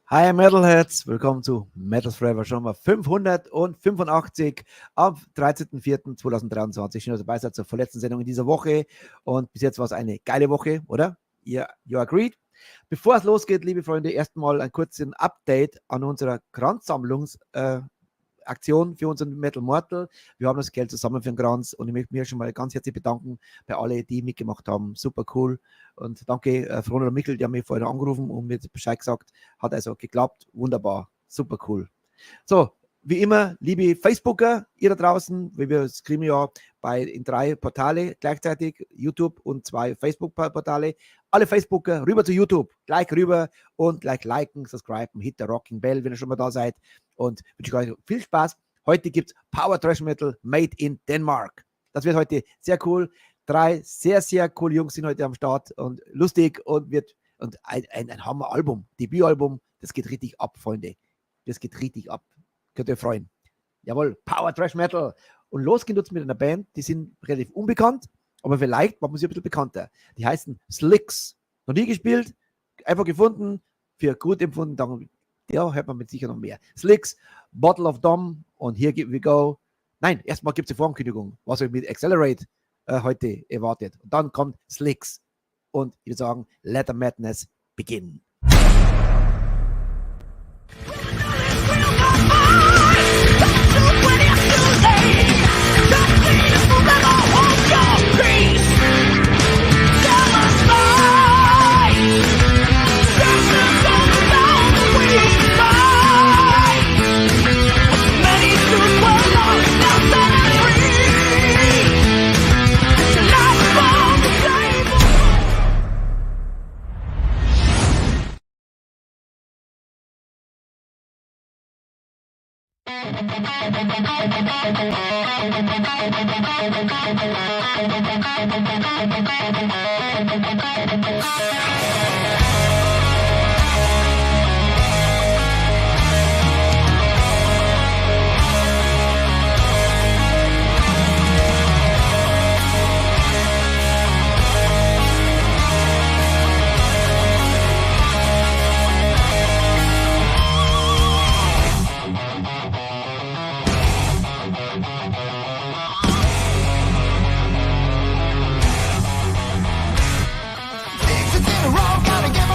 Hi Metalheads, willkommen zu Metals Forever, schon mal 585 am 13.04.2023. Schön, dass ihr dabei seid zur vorletzten Sendung in dieser Woche und bis jetzt war es eine geile Woche, oder? You agreed? Bevor es losgeht, liebe Freunde, erstmal ein kurzes Update an unserer Kranzsammlungsaktion für unseren Metal Mortal. Wir haben das Geld zusammen für den Kranz und ich möchte mich schon mal ganz herzlich bedanken bei allen, die mitgemacht haben. Super cool. Und danke, Froner und Michel, die haben mich vorhin angerufen und mir Bescheid gesagt. Hat also geklappt. Wunderbar. Super cool. So, wie immer, liebe Facebooker, ihr da draußen, wir streamen ja in 3 Portale gleichzeitig, YouTube und 2 Facebook-Portale. Alle Facebooker, rüber zu YouTube, gleich rüber und gleich liken, subscriben, hit der Rocking Bell, wenn ihr schon mal da seid. Und wünsche euch viel Spaß. Heute gibt es Power Thrash Metal Made in Denmark. Das wird heute sehr cool. 3 sehr, sehr coole Jungs sind heute am Start und lustig und ein Hammer-Album, Debütalbum. Das geht richtig ab, Freunde. Das geht richtig ab. Könnt ihr euch freuen. Jawohl, Power Thrash Metal. Und los geht uns mit einer Band, die sind relativ unbekannt, aber vielleicht machen wir sie ein bisschen bekannter. Die heißen Slicks. Noch nie gespielt, einfach gefunden, für gut empfunden. Dann, ja, hört man mit sicher noch mehr. Slicks, Bottle of Dom und Here We Go. Nein, erstmal gibt es die Vorankündigung, was euch mit Exelerate heute erwartet. Und dann kommt Slicks. Und ich würde sagen, let the madness begin. Gotta get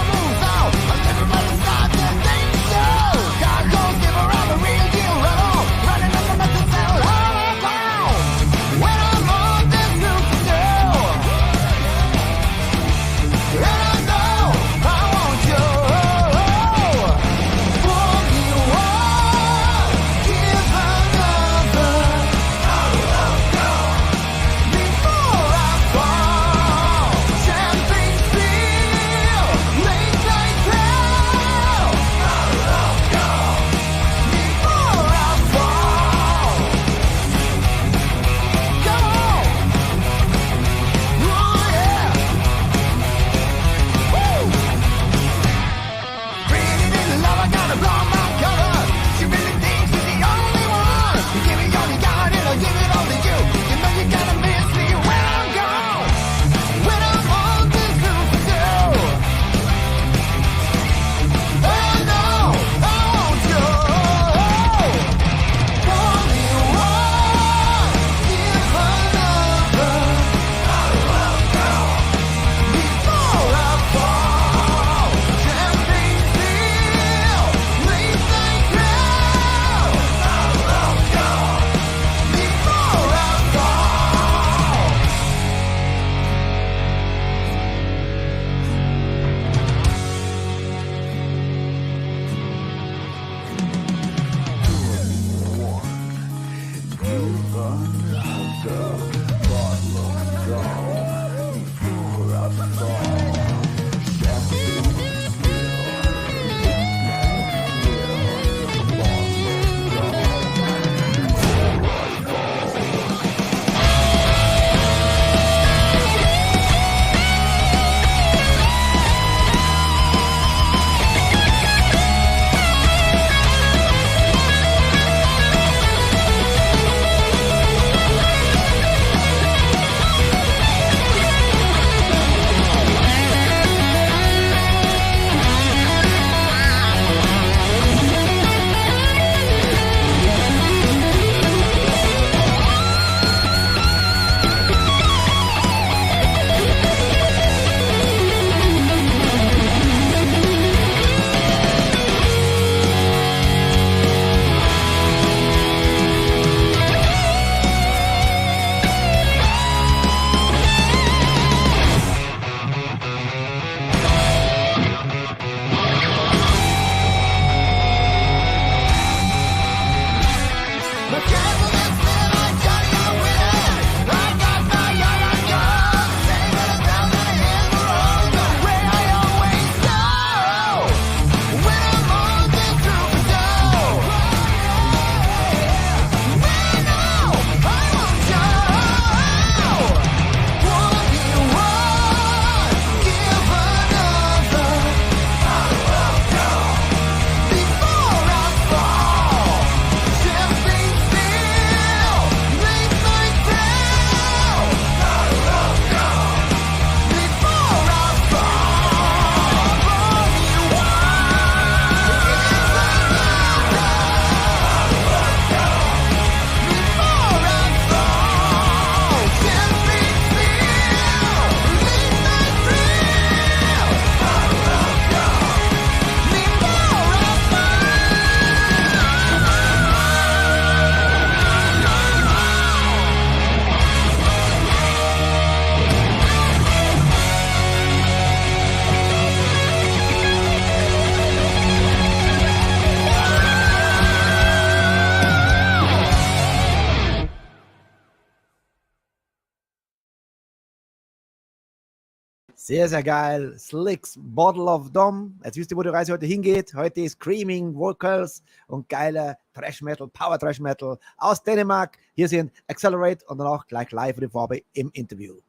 Sehr, sehr geil. Slicks Bottle of Dom. Jetzt wisst ihr, wo die Reise heute hingeht. Heute ist Screaming Vocals und geiler Thrash Metal, Power Thrash Metal aus Dänemark. Hier sind Exelerate und danach gleich live für die Farbe im Interview.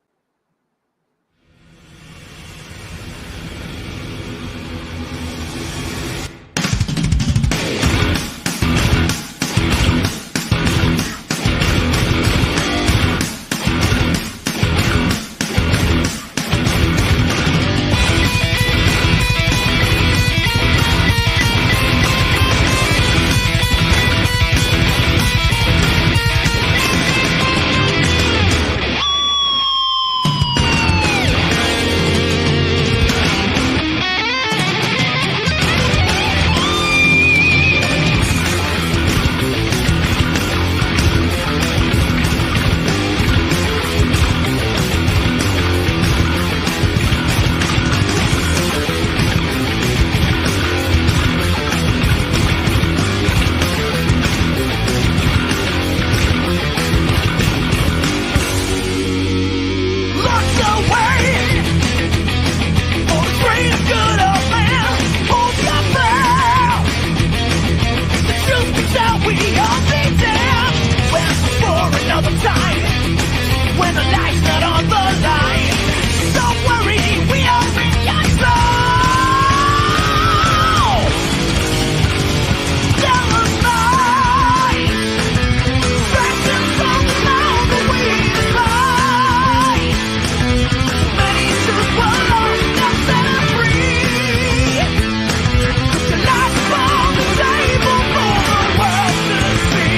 See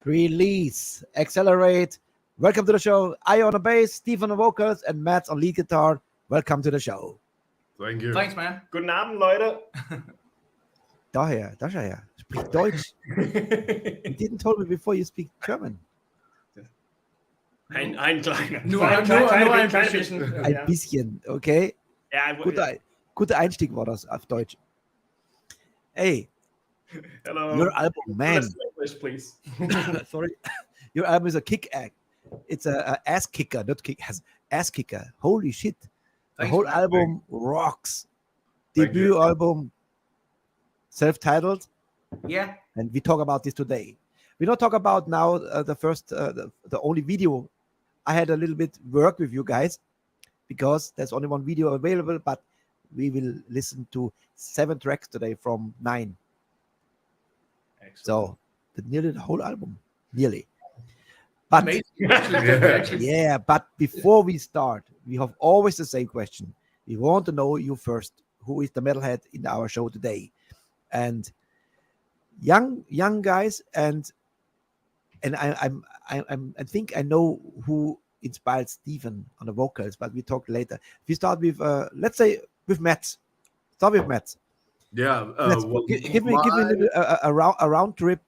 Release, Exelerate. Welcome to the show. I on the bass, Steve on the vocals, and Matt on lead guitar. Welcome to the show. Thank you. Thanks, man. Guten Abend, Leute. Daher, Sprich Deutsch. You didn't tell me before you speak German. Ein kleiner. Nur ein bisschen. Ein bisschen, okay? Ja, Guter Einstieg war das auf Deutsch. Hey, hello. your album, man. English, please. Sorry. Your album is a kick act. It's a ass kicker, not kick ass kicker. Holy shit. The Thanks, whole man. album rocks. Thank Debut you. album, self-titled. Yeah. And we talk about this today. We don't talk about now the only video. I had a little bit work with you guys because there's only one video available, but we will listen to 7 tracks today from 9. Excellent. So nearly the whole album, nearly. But Amazing. Actually. yeah, but before we start, we have always the same question. We want to know you first. Who is the metalhead in our show today? And young guys, and I think I know who inspired Stephen on the vocals, but we talk later. We start with let's say with Matt. Start with Matt. Yeah. Well, Give me a round trip.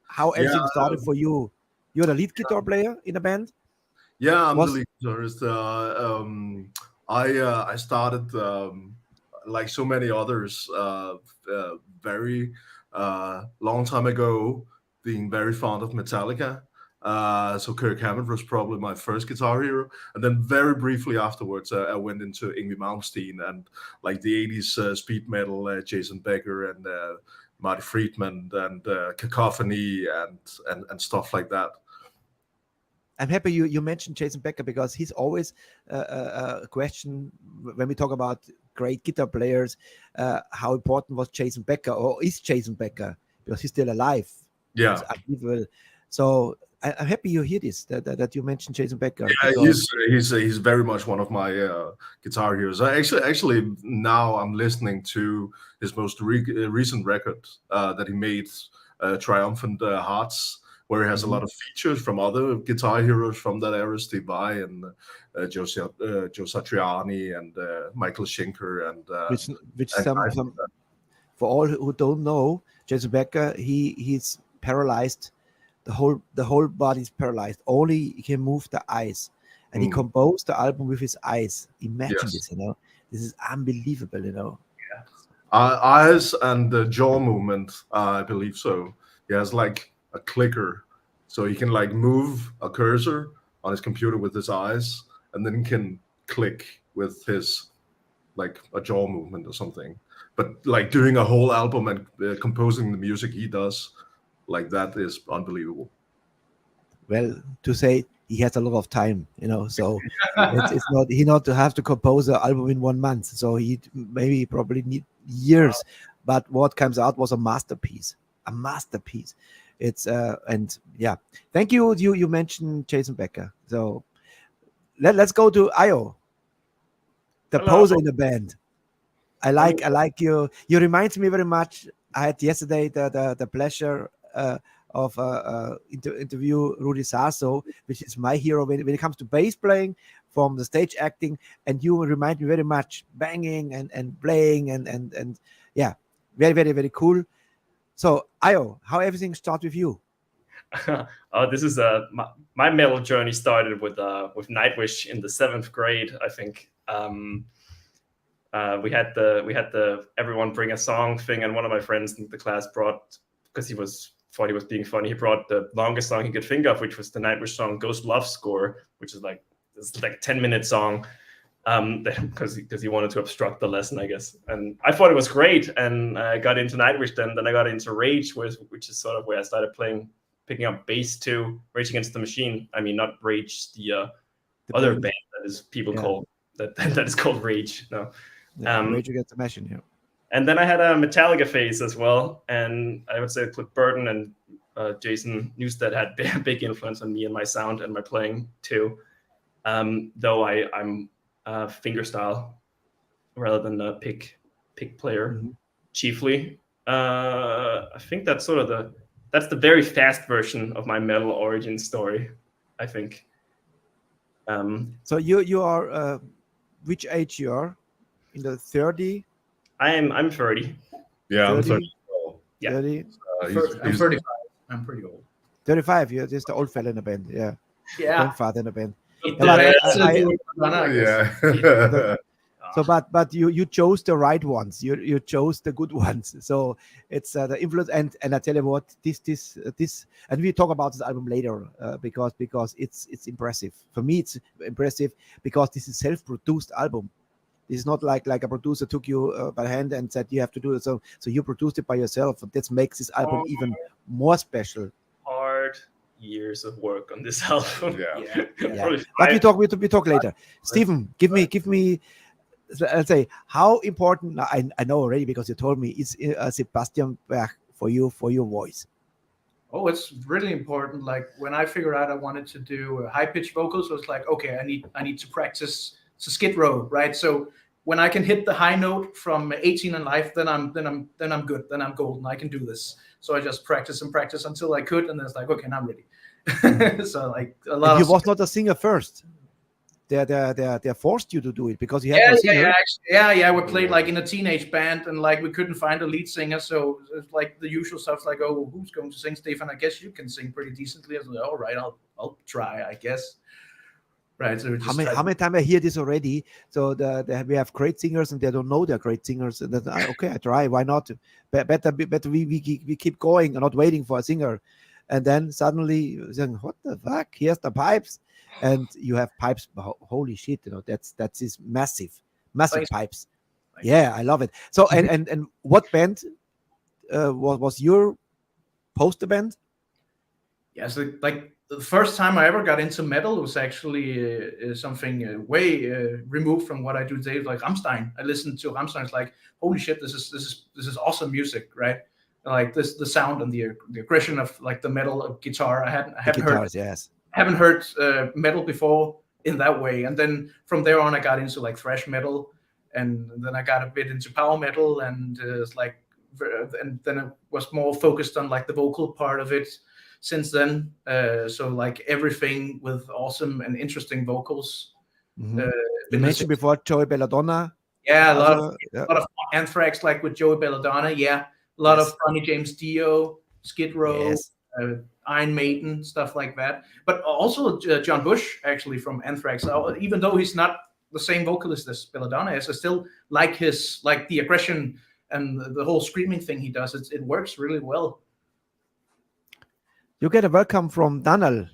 How everything started for you. You're the lead guitar player in a band. Yeah, I'm the lead guitarist. I started like so many others very long time ago, being very fond of Metallica. So Kirk Hammett was probably my first guitar hero, and then very briefly afterwards, I went into Yngwie Malmsteen and like the '80s speed metal, Jason Becker and Marty Friedman and Cacophony and stuff like that. I'm happy you mentioned Jason Becker because he's always a question when we talk about great guitar players. How important was Jason Becker, or is Jason Becker, because he's still alive? Yeah. So I'm happy you hear this that you mentioned Jason Becker. Yeah, he's very much one of my guitar heroes. Actually now I'm listening to his most recent record that he made, Triumphant Hearts, where he has a lot of features from other guitar heroes from that era, Steve Vai and Joe Satriani and Michael Schenker and which some for all who don't know, Jason Becker, he's paralyzed. The whole body's paralyzed. Only he can move the eyes, and he composed the album with his eyes. Imagine this, this is unbelievable, eyes and the jaw movement, I believe so. He has like a clicker, so he can like move a cursor on his computer with his eyes, and then can click with his like a jaw movement or something. But like doing a whole album and composing the music he does, like that is unbelievable. Well, to say he has a lot of time, so it's not he not to have to compose an album in 1 month. So he probably need years, but what comes out was a masterpiece. It's and yeah, thank you. You mentioned Jason Becker, so let's go to Io, the poser in the band. I like you. You reminds me very much. I had yesterday the pleasure of interview Rudy Sasso, which is my hero when it comes to bass playing, from the stage acting, and you remind me very much banging and playing and yeah, very, very, very cool. So Io, how everything starts with you? This is my metal journey started with Nightwish in the 7th grade, I think. We had the everyone bring a song thing, and one of my friends in the class brought, because he thought he was being funny, he brought the longest song he could think of, which was the Nightwish song Ghost Love Score, which is like this 10-minute song, because he wanted to obstruct the lesson, I guess. And I thought it was great, and I got into Nightwish. Then I got into Rage, which is sort of where I started picking up bass too. Rage Against the Machine. I mean, not Rage, the other band that is call that is called Rage. No, Rage Against the Machine. Yeah. And then I had a Metallica phase as well, and I would say Cliff Burton and Jason Newsted had a big influence on me and my sound and my playing too. Though I'm fingerstyle rather than a pick player, chiefly. I think that's sort of that's the very fast version of my metal origin story, I think. So you are which age you are? In the 30? I'm 30. Yeah, I'm 30? 30. Yeah. 30? I'm 35. I'm pretty old. 35, you're just the old fella in the band, yeah. Yeah. Grandfather in the band. Yeah. So, but you chose the right ones. You chose the good ones. So it's the influence. And I tell you what, this, and we talk about this album later because it's impressive. For me, it's impressive because this is self-produced album. This is not like a producer took you by hand and said you have to do it. So you produced it by yourself. That makes this album even more special. Hard years of work on this album. Yeah. But we talk later. Stephen, give me. Let's say how important. I know already because you told me is Sebastian Bach for you for your voice. Oh, it's really important. Like when I figured out I wanted to do high pitched vocals, so it's like, okay, I need to practice to Skid Row, right? So when I can hit the high note from 18 in life, then I'm good. Then I'm golden. I can do this. So I just practice until I could, and then it's like, okay, now I'm ready. So like a lot. You was not a singer first. They forced you to do it because you had no singer. Yeah. We played like in a teenage band, and like we couldn't find a lead singer, so it's like the usual stuff. Like, oh, who's going to sing? Stefan, I guess you can sing pretty decently. I was like, all right, I'll try, I guess. Right. So how many times I hear this already? So we have great singers and they don't know they're great singers. And then okay, I try. Why not? Better we keep going and not waiting for a singer. And then suddenly you're saying, what the fuck? Here's the pipes. And you have pipes. Holy shit! That's these massive pipes. Yeah, I love it. So and what band was your poster band? Yeah, so like the first time I ever got into metal was actually something way removed from what I do today. Like Rammstein. I listened to Rammstein. It's like, holy shit, this is awesome music, right? Like the sound and the aggression of like the metal guitar. I haven't heard metal before in that way. And then from there on, I got into like thrash metal, and then I got a bit into power metal, and it's like, and then it was more focused on like the vocal part of it since then. So like everything with awesome and interesting vocals. Mm-hmm. You mentioned before Joey Belladonna. Yeah, a lot of Anthrax, like with Joey Belladonna. Yeah, a lot of Ronnie James Dio, Skid Row. Yes. Iron Maiden, stuff like that, but also John Bush actually from Anthrax. Even though he's not the same vocalist as Belladonna is, I still like his the aggression and the whole screaming thing he does. It works really well. You get a welcome from Daniel.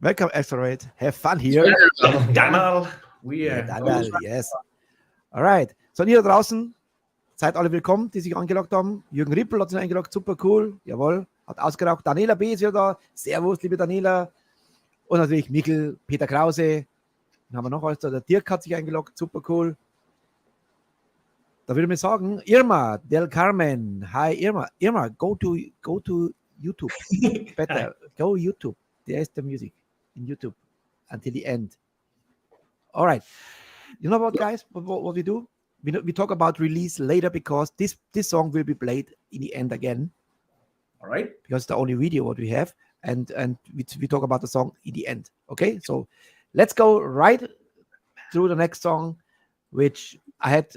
Welcome, Exelerate. Have fun here. Daniel. Daniel, yes. Alright. So, ihr da draußen, seid alle willkommen, die sich angeloggt haben. Jürgen Rippel hat sich eingeloggt, super cool. Jawohl. Hat ausgeraucht. Daniela B. ist wieder da. Servus, liebe Daniela. Und natürlich Mikkel, Peter Krause. Dann haben wir noch alles da. Der Dirk hat sich eingeloggt. Super cool. Da würde ich mir sagen, Irma Del Carmen. Hi, Irma. Irma, go to YouTube. Better. Go YouTube. There is the music in YouTube until the end. All right. You know what, guys? What we do? We talk about release later because this song will be played in the end again. All right, because it's the only video what we have, and we talk about the song in the end. Okay, so let's go right through the next song, which I had.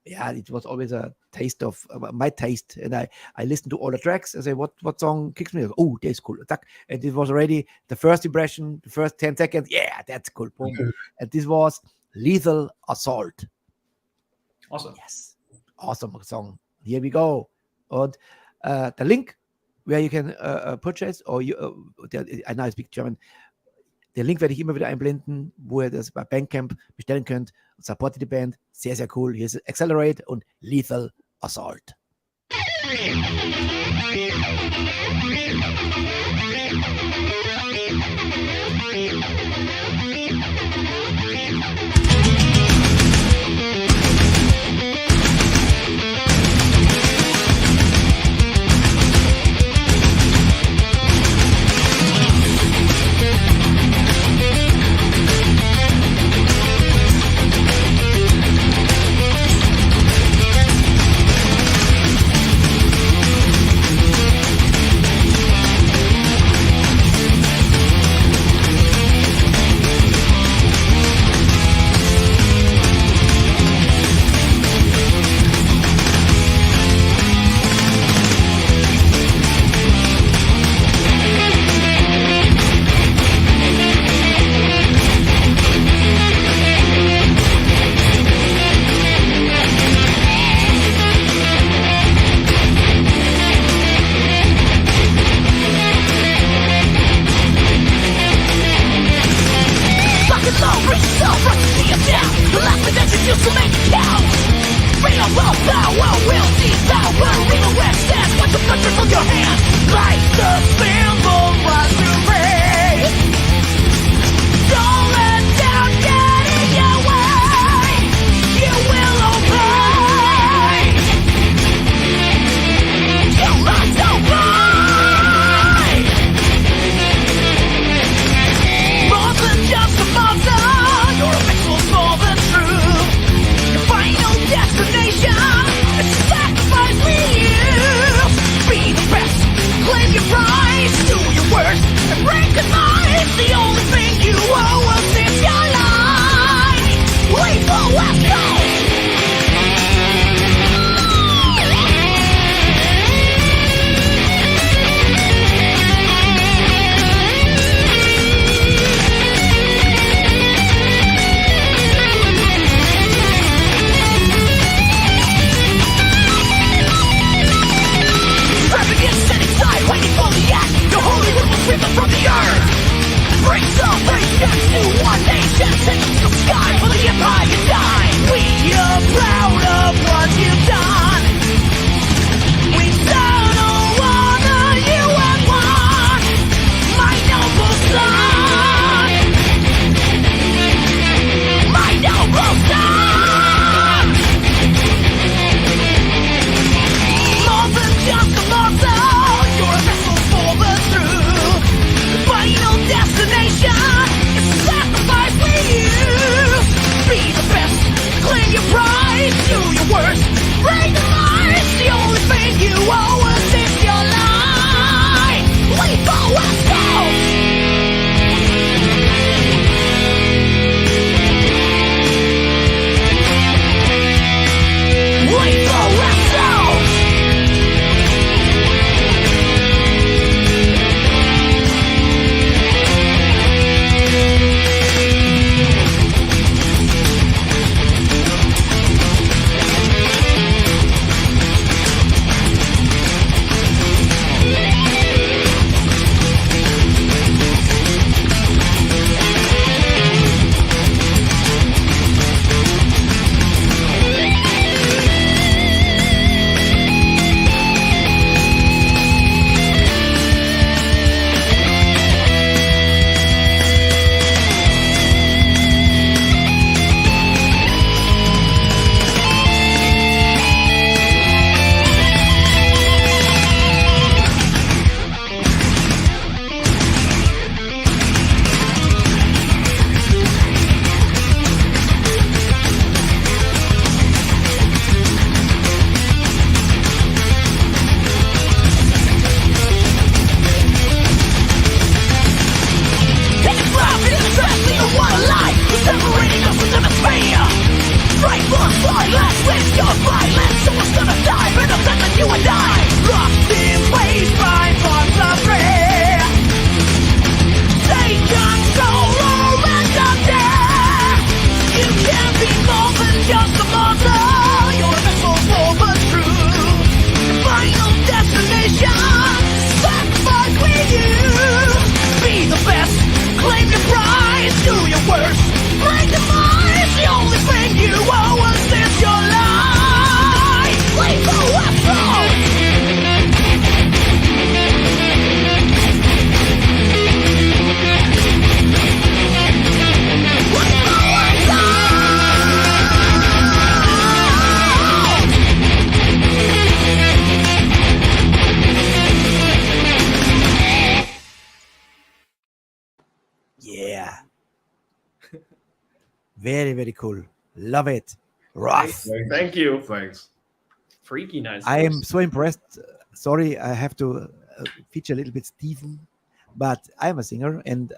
Yeah, it was always a taste of my taste, and I listened to all the tracks and say what song kicks me. Oh, that's cool. And it was already the first impression, the first 10 seconds. Yeah, that's cool. Boom. And this was Lethal Assault. Awesome. Yes, awesome song. Here we go. And the link where you can purchase, or I know I speak German. Den Link werde ich immer wieder einblenden, wo ihr das bei Bandcamp bestellen könnt. Supportet die Band. Sehr, sehr cool. Hier ist Exelerate und Lethal Assault. so make it count. Real will power will devour. Real excess, watch the pressure from your hand. Like the symbol rise to raise. Don't let down get in your way. You will obey. You must obey. More than just a monster, you're a vessel for the truth. Your final destination is to sacrifice for you. Be the best, claim your prize, do your worst, and recognize the only thing you owe us is your life. Leave the West Coast. Waiting for the act, the holy will sweep us from the earth. Bring salvation to one nation, send it to the sky for the empire you die. We are proud of what you've done. We settle honor you and one, my noble son. My noble son. More than just a monster. You're a vessel for the truth. The final destination is to sacrifice for you. Be the best, claim your pride, do your worst, break the lies. The only thing you owe us is your life. Leave the West Coast. Leave the West Coast. Very, very cool. Love it. Rough. Thank you. Thanks. Freaky nice. I am so impressed. Sorry, I have to feature a little bit Stephen, but I am a singer and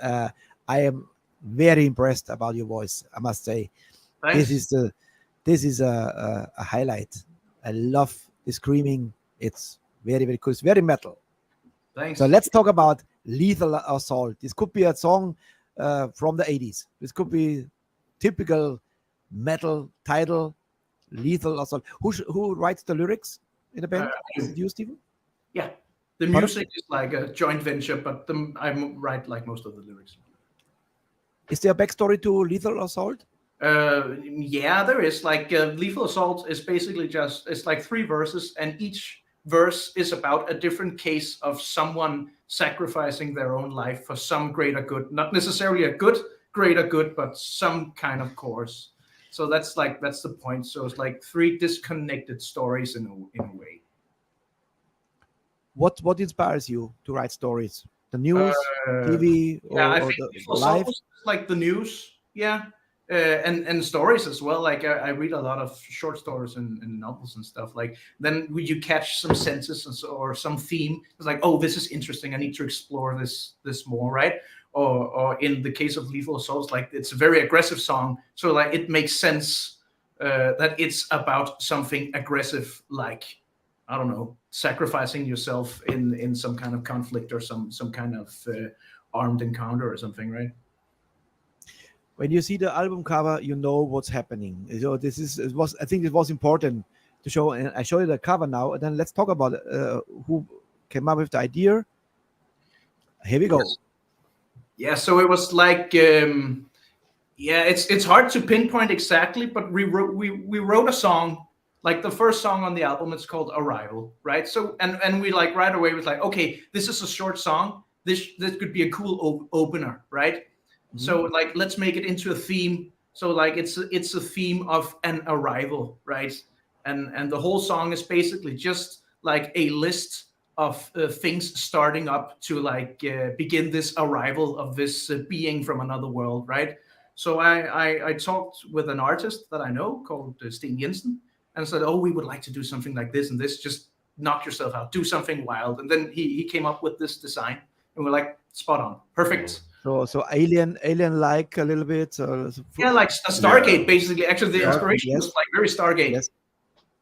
I am very impressed about your voice. I must say, Thanks. this is a highlight. I love the screaming. It's very, very cool. It's very metal. Thanks. So let's talk about Lethal Assault. This could be a song from the 80s. This could be typical metal title, Lethal Assault. Who writes the lyrics in the band? Is it you, Stephen? Yeah. The music is like a joint venture, but I write like most of the lyrics. Is there a backstory to Lethal Assault? Yeah, there is. Like Lethal Assault is basically it's like 3 verses, and each verse is about a different case of someone sacrificing their own life for some greater good. Not necessarily a greater good, but some kind of cause. So that's the point. So it's like 3 disconnected stories in a way. What inspires you to write stories? The news, TV, I or think the live? like the news, yeah, and stories as well. Like I read a lot of short stories and novels and stuff. Like then would you catch some sentences or some theme? It's like, oh, this is interesting. I need to explore this more, right? Or in the case of Lethal Assault, like it's a very aggressive song, so like it makes sense that it's about something aggressive, like I don't know, sacrificing yourself in some kind of conflict or some kind of armed encounter or something, right? When you see the album cover, you know what's happening. So I think it was important to show, and I show you the cover now. And then let's talk about who came up with the idea. Here we go. Yes. Yeah, so it was like, it's hard to pinpoint exactly, but we wrote a song. Like the first song on the album, it's called Arrival, right? So and we like right away was like, okay, this is a short song. This could be a cool opener, right? Mm-hmm. So like let's make it into a theme. So like it's a theme of an arrival, right? And the whole song is basically just like a list of things starting up to like begin this arrival of this being from another world, right? So I talked with an artist that I know called Sten Jensen. And said, oh, we would like to do something like this and this. Just knock yourself out. Do something wild. And then he came up with this design. And we're like, spot on. Perfect. So alien-like a little bit. Yeah, like a Stargate, basically. Actually, the inspiration was like very Stargate. Yes.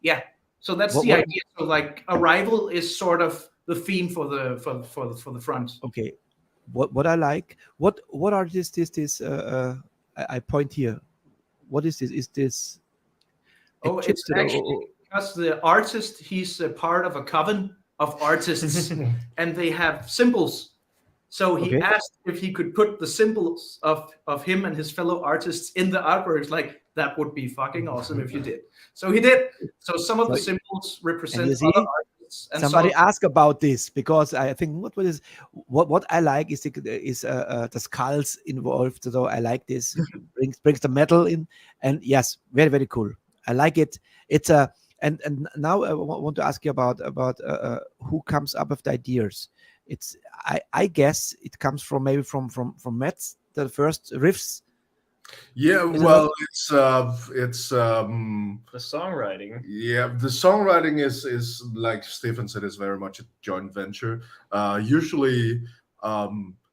Yeah. So that's the idea. So like Arrival is sort of the theme for the front. Okay. What I like, what are this I point here. What is this? Is this... Oh, it's actually because the artist, he's a part of a coven of artists and they have symbols. So he asked if he could put the symbols of him and his fellow artists in the artwork. It's like, that would be fucking awesome if you did. So he did. So some of the symbols represent other artists. And somebody asked about this because I think what I like is the skulls involved. So I like this. brings the metal in, and yes, very, very cool. I like it. It's and now I want to ask you about who comes up with the ideas. It's I guess it comes from maybe from Mets, the first riffs. Yeah, well, it's the songwriting. Yeah, the songwriting is like Stefan said, is very much a joint venture. Usually,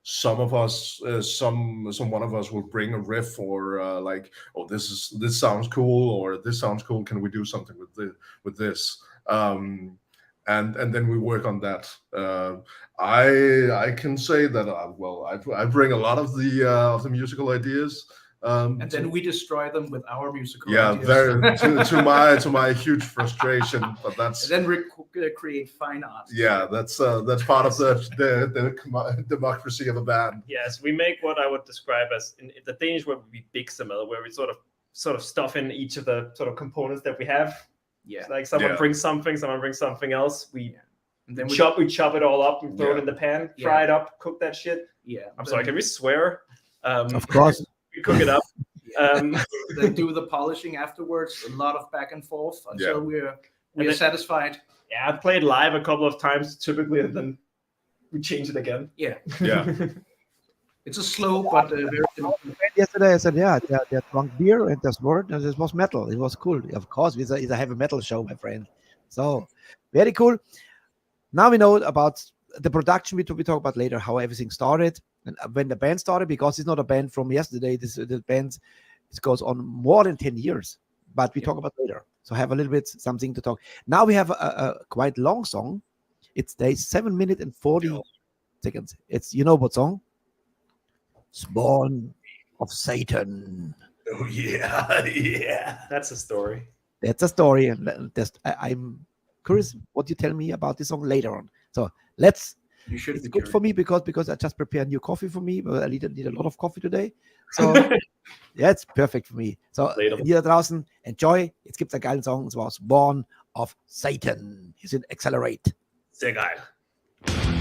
some of us, some one of us will bring a riff or like, oh, this sounds cool, or this sounds cool. Can we do something with this? And then we work on that. I can say that I bring a lot of the musical ideas. And then we destroy them with our musical ideas. Very to my huge frustration, but that's. And then we create fine art. Yeah, that's part of the democracy of a band. Yes, we make what I would describe as in the Danish word would be biksemad, where we sort of stuff in each of the sort of components that we have. Yeah, like someone brings something, someone brings something else. And then we chop it all up and throw it in the pan, fry it up, cook that shit. Yeah. I'm sorry, can we swear? Of course. We cook it up. Then do the polishing afterwards. A lot of back and forth until we're satisfied. Yeah, I played live a couple of times typically, and then we change it again. Yeah. It's a slow but very. Yesterday I said, they drank beer and there's word, and this was metal. It was cool. Of course, it's a heavy metal show, my friend. So very cool. Now we know about the production. We talk about later how everything started and when the band started, because it's not a band from yesterday. The band goes on more than 10 years, but we talk about later. So have a little bit something to talk. Now we have a quite long song. It's 7 minutes and 40 seconds. It's, you know what song? Spawn of Satan. Oh yeah. That's a story. That's a story, and I'm curious what you tell me about this song later on. So let's You should it's be good curious. for me because I just prepared new coffee for me. But I need a lot of coffee today. So, yeah, it's perfect for me. So, Later. ihr da draußen, enjoy. Jetzt gibt es einen geilen Song, und zwar aus Born of Satan. Hier sind Exelerate. Sehr geil. Thank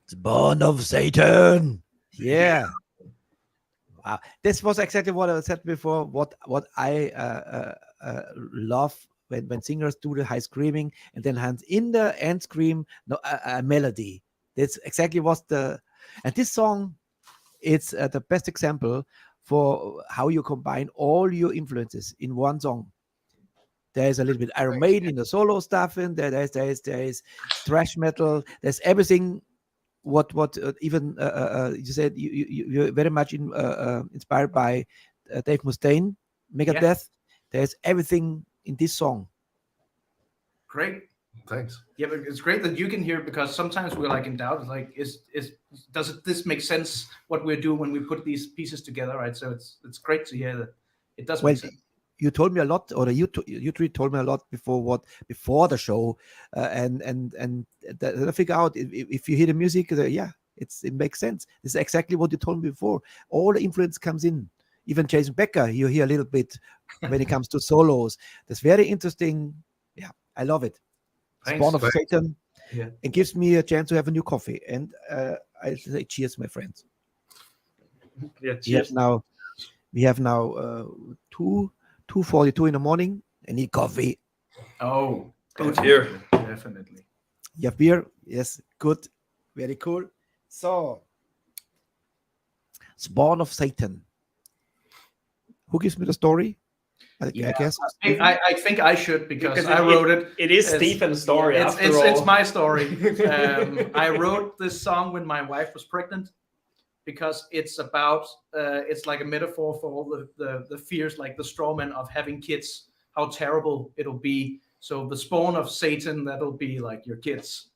Spawn of Satan. Yeah. Wow. This was exactly what I said before. What I love when singers do the high screaming and then hands in the end scream a melody. That's exactly and this song, it's the best example for how you combine all your influences in one song. There's a little bit Iron Maiden in the solo stuff, and there is thrash metal. There's everything. What even you said you're very much inspired by Dave Mustaine, Megadeth. Yeah. There's everything in this song. Great. Thanks. Yeah, but it's great that you can hear, because sometimes we're like in doubt. It's like, this make sense what we're doing when we put these pieces together, right? So it's great to hear that it does make sense. You told me a lot, or you three told me a lot before the show, and I figure out if you hear the music, it makes sense. This is exactly what you told me before. All the influence comes in. Even Jason Becker, you hear a little bit when it comes to solos. That's very interesting. Yeah, I love it. Thanks. Spawn of Satan. Yeah. It gives me a chance to have a new coffee, and I say cheers, my friends. Yeah, cheers. We have now 2:42 in the morning. I need coffee. Oh, Good here. Definitely. You have beer? Yes, good. Very cool. So, Spawn of Satan. Who gives me the story? I guess. I think I should, because I wrote it. It is Stephen's story. It's my story. I wrote this song when my wife was pregnant, because it's about it's like a metaphor for all the fears, like the strawman of having kids, how terrible it'll be. So the spawn of Satan, that'll be like your kids.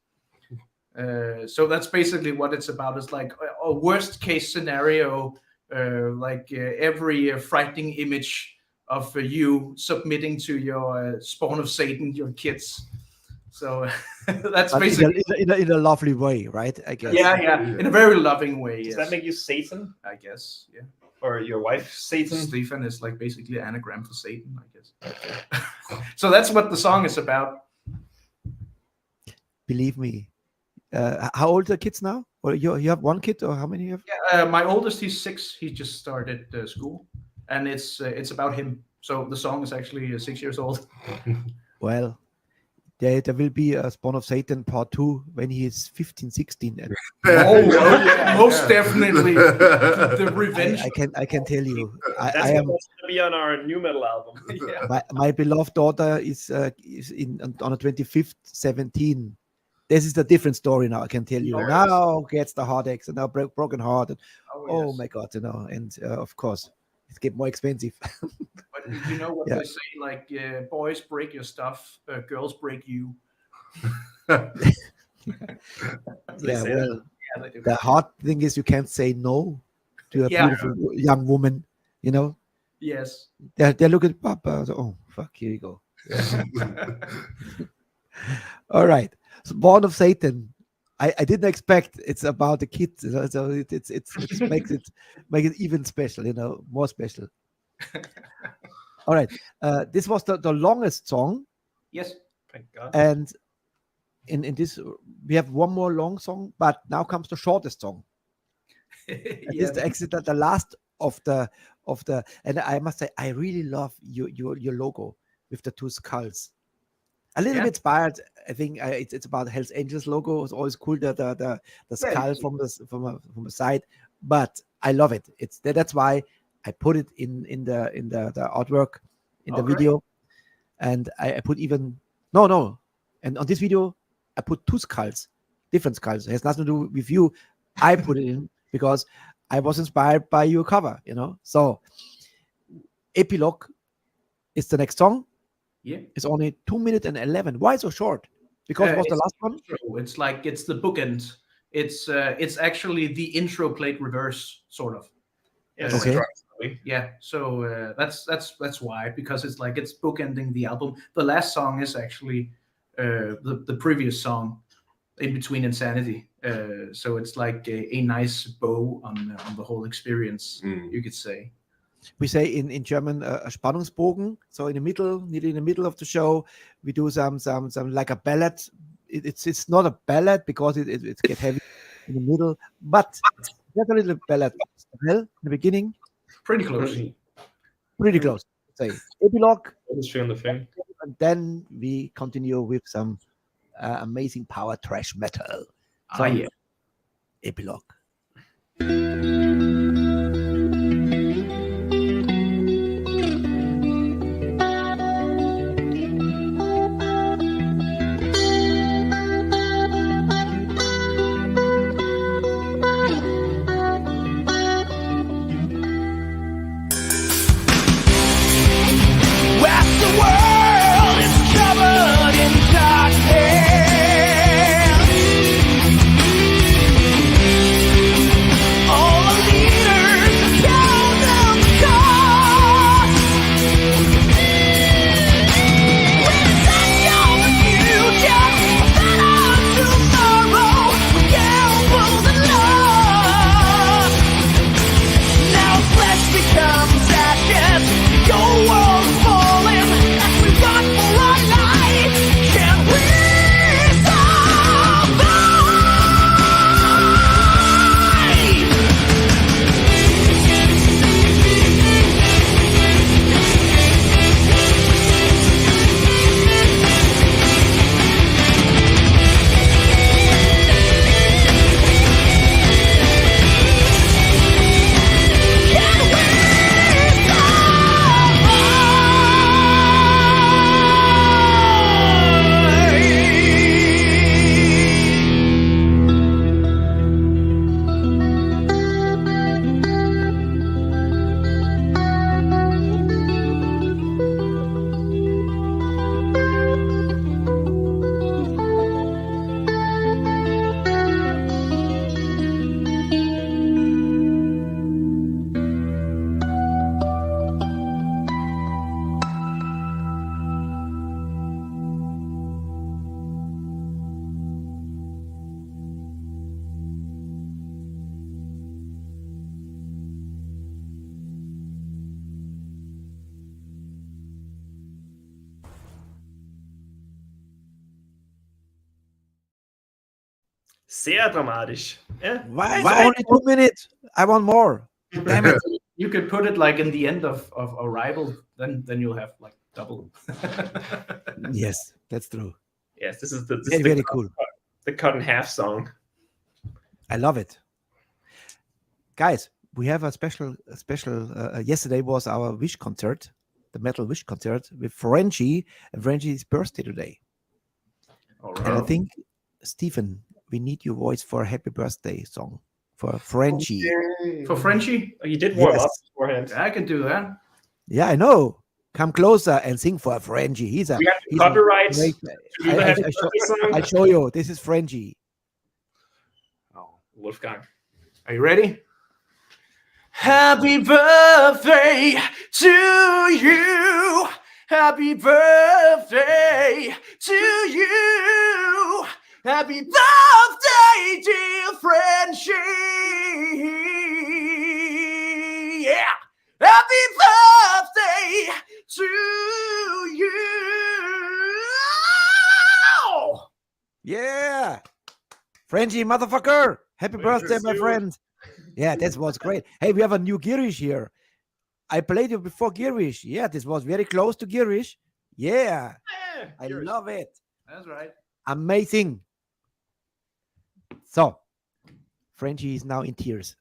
So that's basically what it's about. It's like a worst case scenario, every frightening image of you submitting to your spawn of Satan, your kids. So that's basically in a lovely way, right? I guess. Yeah, in a very loving way. Does that make you Satan? I guess, yeah. Or your wife Satan? Stephen is like basically an anagram for Satan, I guess. So that's what the song is about. Believe me. How old are the kids now? Or you have one kid, or how many you have? Yeah, my oldest, he's 6. He just started school, and it's about him. So the song is actually 6 years old. Well, there will be a Spawn of Satan part 2 when he is 15, 16. And most definitely. The revenge. I can tell you. That's I am supposed to be on our new metal album. Yeah. my beloved daughter is on the 25th, 17. This is a different story now. I can tell you. Now gets the heartaches and now broken heart. And, yes. My God, and of course it gets more expensive. But you know what they say, like boys break your stuff, girls break you. The hard thing is you can't say no to a beautiful young woman. You know. Yes. They look at Papa. So, oh fuck! Here you go. All right. So Spawn of Satan. I didn't expect it's about the kids, so it makes it even special, more special. All right, this was the longest song. Yes, thank God. And in this we have one more long song, but now comes the shortest song. This is actually the last of the. And I must say, I really love your logo with the 2 skulls. A little bit inspired. I think it's about Hell's Angels logo. It's always cool the skull from the side, but I love it. That's why I put it in the artwork in the video, and I put even and on this video I put 2 skulls, different skulls. It has nothing to do with you. I put it in because I was inspired by your cover. So Epilogue is the next song. Yeah, it's only 2 minutes and 11. Why so short? Because it was the last one. It's like it's the bookend. It's actually the intro played reverse, sort of. Okay. Yeah. So that's why, because it's like it's bookending the album. The last song is actually the previous song, In Between Insanity. So it's like a nice bow on the whole experience, you could say. We say in German a Spannungsbogen. So nearly in the middle of the show, we do some like a ballad. It's not a ballad because it gets heavy, in the middle, but there's a little ballad in the beginning, Pretty close. pretty close. Say epilogue, the thing. and then we continue with some amazing power thrash metal. So, Yeah. epilogue. As the world is covered in darkness, all the leaders count them cost. We set your future, better tomorrow. We gambled and lost. Now flesh becomes ashes. Your world's falling as we run for our life. Can we survive? Can we Sehr dramatisch. Yeah. Why only 2 minutes? I want more. Damn it. You could put it like in the end of Arrival, then you'll have like double. Yes, that's true. Yes, this is the Very, very cool. The cut in half song. I love it. Guys, we have a special yesterday was our Wish concert, the Metal Wish concert with Frenchie, and Frenchie's birthday today. All And I right. think, Stephen, we need your voice for a happy birthday song for Frenchie. For Frenchie, Oh, you did warm Yes. up beforehand. I can do that. Yeah, I know. Come closer and sing for Frenchie. He's a We have he's a copyright great- to do the happy birthday song. I'll show you. This is Frenchie. Oh. Wolfgang. Are you ready? Happy birthday to you. Happy birthday to you. Happy birthday, dear Frenchie. Yeah. Happy birthday to you. Yeah. Frenchie, motherfucker. Happy birthday, my friend. Yeah, that was great. Hey, we have a new Girish here. I played you before Girish. Yeah, this was very close to Girish. Yeah, I love it. That's right. Amazing. So, Frenchie is now in tears.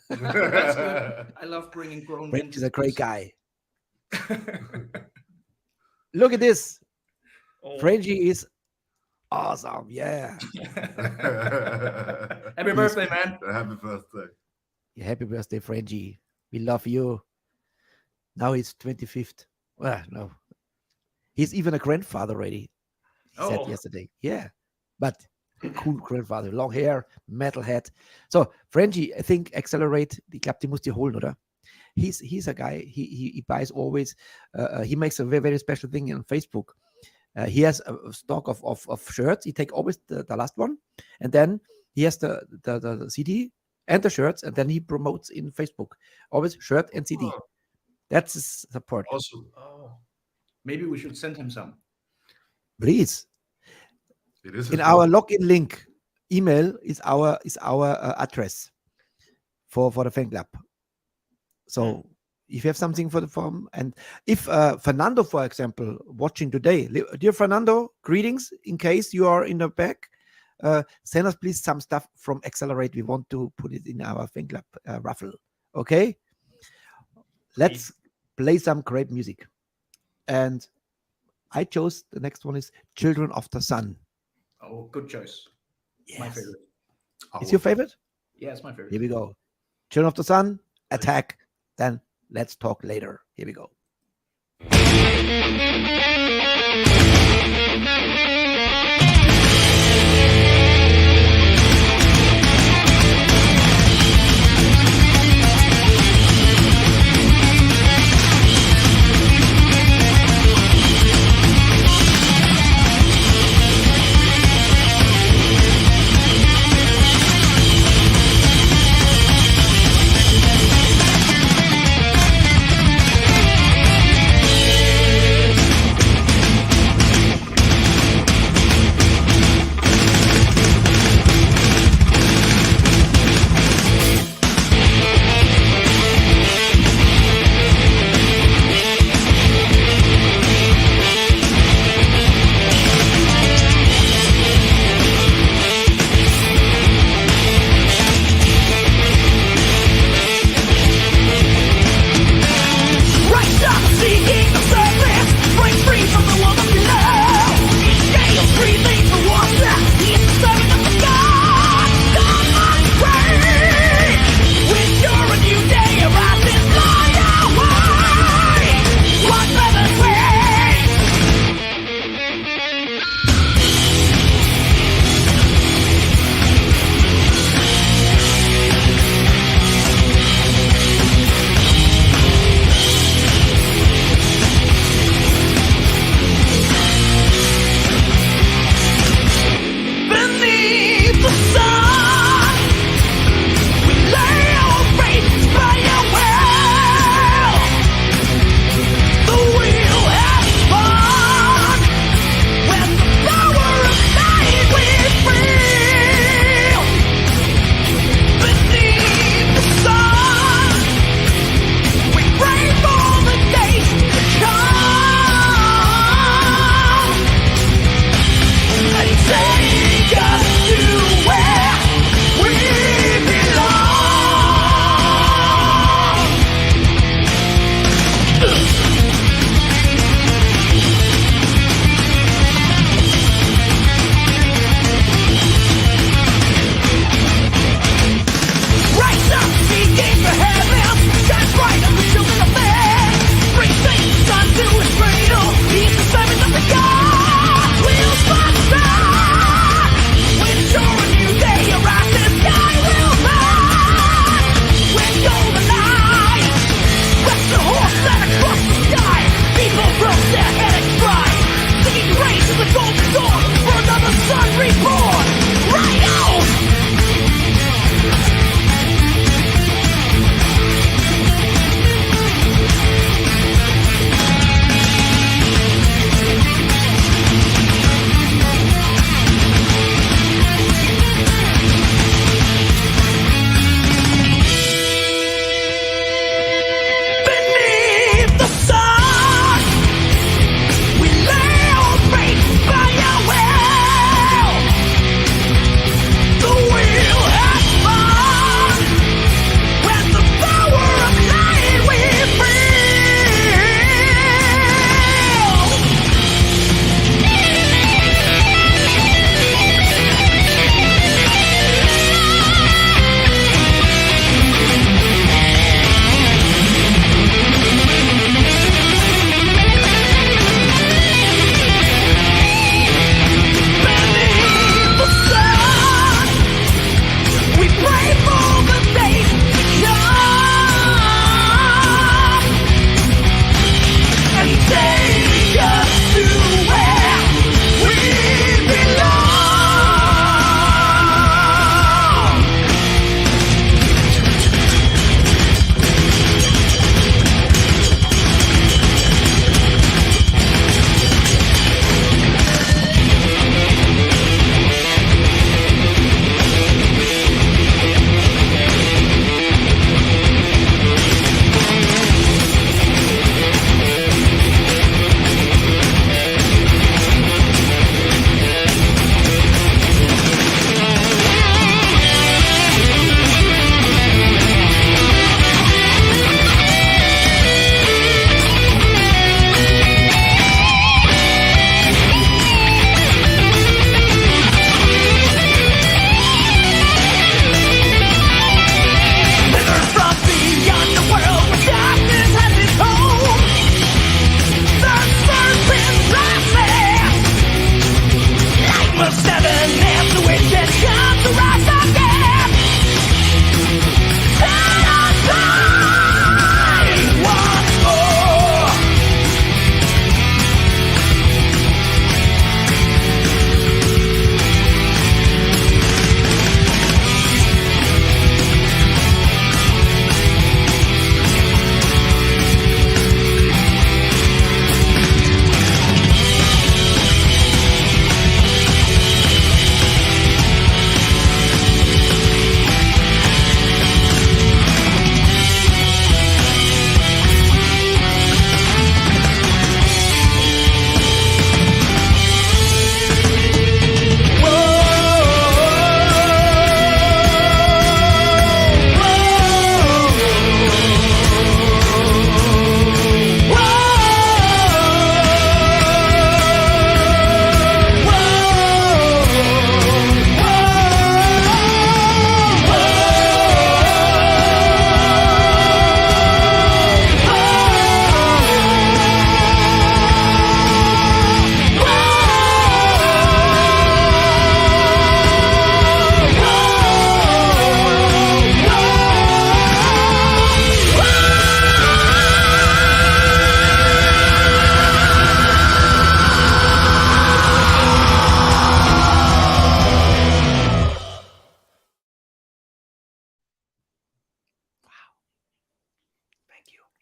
That's good. I love bringing grown men. Frenchie is a great guy. Look at this. Oh, Frenchie is awesome. Yeah. Happy birthday, man. Happy birthday. Yeah, happy birthday, Frenchie. We love you. Now he's 25th. Well, no. He's even a grandfather already. He said Oh. yesterday. Yeah. But cool grandfather. Long hair, metal hat. So, Frenchie, I think Exelerate, ich glaube, die musst du holen, oder? He's a guy, he buys always, he makes a very, very special thing on Facebook. He has a stock of shirts. He take always the last one, and then he has the CD and the shirts, and then he promotes in Facebook. Always shirt and CD. Oh. That's his support. Awesome. oh. Maybe we should send him some. Please. It is In our login link, email is our address for the fan club. So if you have something for the form, and if Fernando, for example, watching today, dear Fernando, greetings. In case you are in the back, send us please some stuff from Exelerate. We want to put it in our fan club raffle. Okay, let's play some great music. And I chose the next one is Children of the Sun. Oh, good choice. Yes. My favorite. Is your favorite? Yeah, it's my favorite. Here we go. Children of the Sun, Attack. Then let's talk later. Here we go.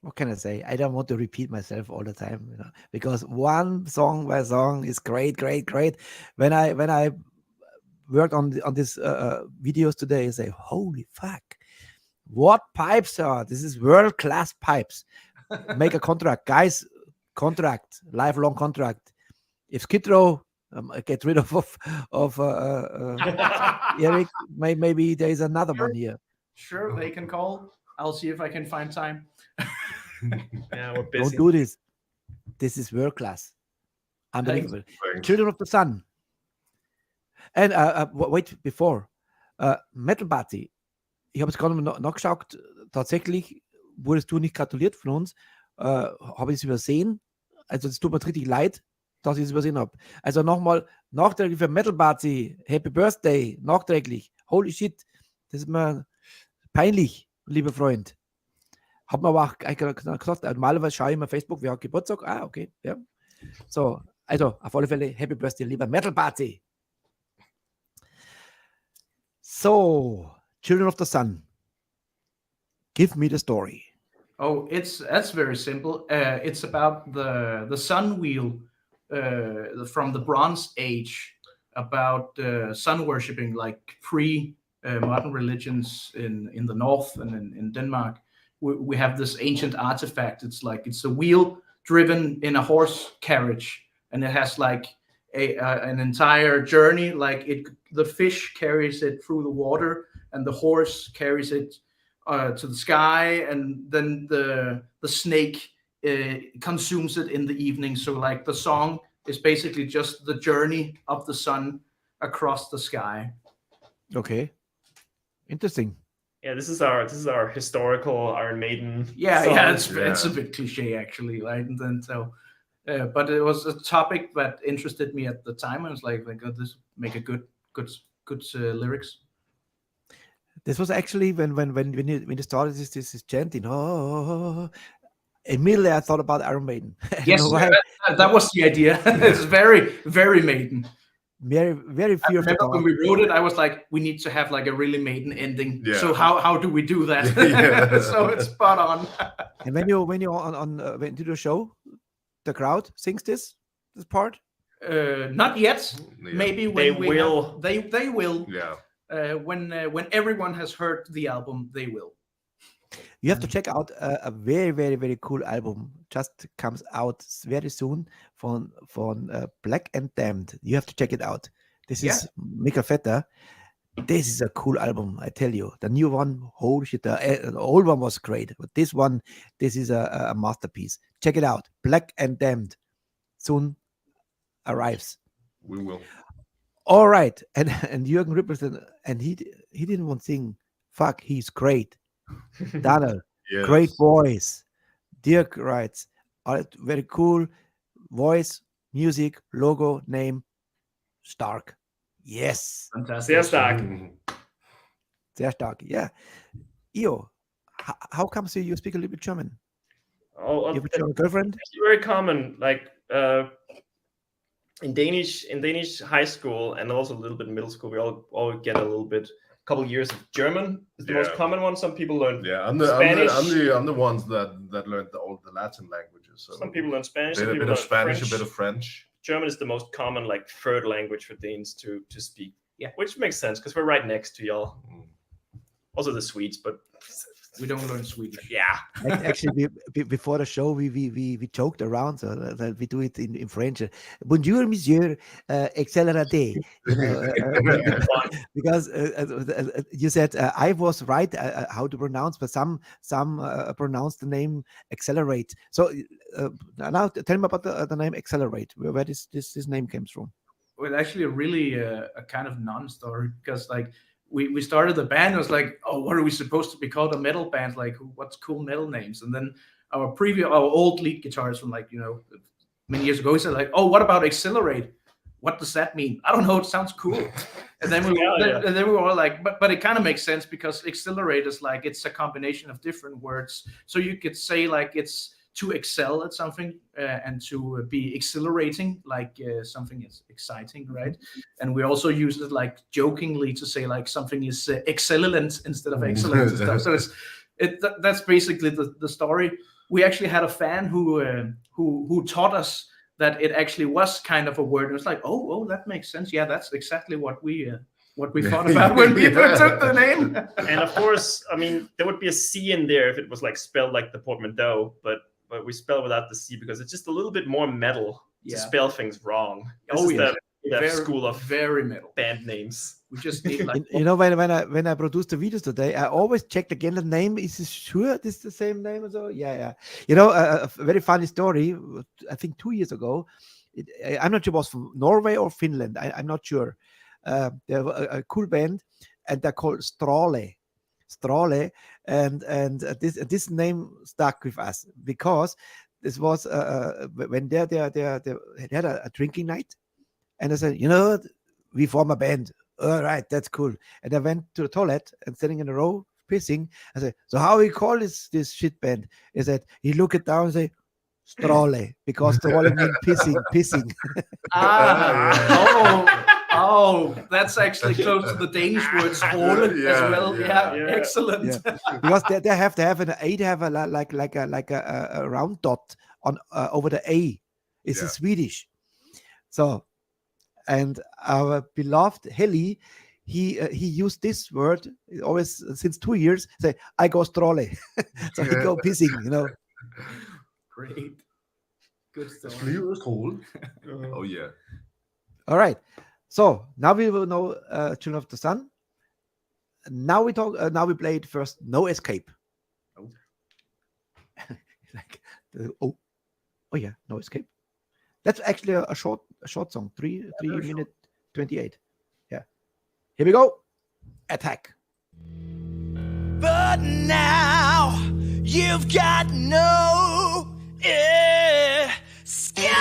what can I say? I don't want to repeat myself all the time, because one song by song is great. When I worked on this videos today, I say, holy fuck, what pipes are? This is world class pipes. Make a contract, guys. Lifelong contract. If Skid Row get rid of Eric, maybe there is another one here. Sure, they can call. I'll see if I can find time. Yeah, we're busy. Don't do this. This is world class. Unbelievable. Thanks. Children of the Sun. And wait, bevor. Metal Party. Ich habe es gerade noch nachgeschaut. Tatsächlich wurdest du nicht gratuliert von uns. Habe ich es übersehen. Also es tut mir richtig leid, dass ich es übersehen habe. Also nochmal nachträglich für Metal Party. Happy Birthday. Nachträglich. Holy shit. Das ist mir peinlich, lieber Freund. Hat mir aber auch gesagt, normalerweise schaue ich immer Facebook, wer hat Geburtstag. Ah, okay. Ja. So, also auf alle Fälle Happy Birthday, lieber Metal Party. So, Children of the Sun. Give me the story. Oh, that's very simple. It's about the sun wheel from the Bronze Age, about sun worshipping, like pre-modern religions in the north and in Denmark. We have this ancient artifact. It's a wheel driven in a horse carriage, and it has like an entire journey. Like the fish carries it through the water, and the horse carries it to the sky, and then the snake consumes it in the evening. So like the song is basically just the journey of the sun across the sky. Okay, interesting. Yeah, this is our historical Iron Maiden. Yeah, song. it's a bit cliche actually, right? And then but it was a topic that interested me at the time. I was like, this make a good lyrics. This was actually when you started this chanting. Oh, immediately I thought about Iron Maiden. Yes, that was the idea. It's very, very Maiden. Very, very few of the when we wrote it, I was like, we need to have like a really Maiden ending. Yeah. So how do we do that? So it's spot on. And when you went to the show, the crowd sings this part. Not yet. Yeah. Maybe when They will. They will. Yeah. When everyone has heard the album, they will. You have to check out a very, very, very cool album. Just comes out very soon from Black and Damned. You have to check it out. This is Mika Feta. This is a cool album, I tell you. The new one, holy shit. The old one was great, but this is a masterpiece. Check it out. Black and Damned soon arrives. We will. All right, and Jürgen Rippleton, and he didn't want to sing. Fuck, he's great. Daniel, Yes. great voice. Dirk writes, very cool voice, music, logo, name, stark. Yes, Fantastic. Sehr stark. sehr stark. Yeah. Io, how comes you speak a little bit German? Oh, You have a German girlfriend? it's very common. Like in Danish high school and also a little bit in middle school, we all get a little bit. Couple years of German is the most common one. Some people learn I'm Spanish. the ones that learned all the Latin languages. So some people learn Spanish. a Some bit people of learn Spanish, French. a bit of French. German is the most common, like third language for Danes to speak. Yeah. Which makes sense because we're right next to y'all. Mm. Also the Swedes, but We don't learn Swedish. yeah. Actually, before the show, we joked around, so that we do it in French. Bonjour, monsieur, Exelerate. Because you said I was right how to pronounce, but some pronounce the name Exelerate. So now tell me about the name Exelerate. Where this name comes from? Well, actually, really a kind of non-story, because like we started the band. It was like, oh, what are we supposed to be called? A metal band? Like, what's cool metal names? And then our old lead guitarist from like many years ago, he said like, oh, what about Exelerate? What does that mean? I don't know. It sounds cool. And then we were all like, but it kind of makes sense because Exelerate is like, it's a combination of different words. So you could say like it's to excel at something and to be exhilarating, like something is exciting, right? And we also use it like jokingly to say like something is excellent instead of excellent and stuff. So that's basically the story. we actually had a fan who taught us that it actually was kind of a word. It was like, oh, that makes sense. Yeah, that's exactly what we thought about when we took the name. And of course, I mean, there would be a C in there if it was like spelled like the portmanteau, but we spell without the C because it's just a little bit more metal to spell things wrong. This is the school of very metal band names. We just need like, You know, when I produced the videos today, I always checked again the name. Is it sure this is the same name? So yeah. You know, a very funny story. I think 2 years ago, I'm not sure it was from Norway or Finland. I'm not sure. They're a cool band, and they're called Stråle, and this name stuck with us because this was when they had a drinking night, and I said, you know, we form a band. All right, that's cool. And I went to the toilet and sitting in a row pissing. I said, so how we call this shit band? He said, he looked it down and said, Stråle, because Stråle means pissing. Oh, that's actually close to the Danish word "stråle" as well. Yeah. Excellent. Yeah. Because they have to have an A, they have a round dot on over the A. It's in Swedish. So, and our beloved Heli, he used this word always since 2 years. Say, I go Stråle. So he go pissing, you know. Great. Good story. Cool. Oh yeah. All right. So now we will know Children of the Sun. Now we talk. Now we played first No Escape. Oh. Oh yeah, No Escape. That's actually a short song, 3 minute 28. Yeah. Here we go. Attack. But now you've got no escape.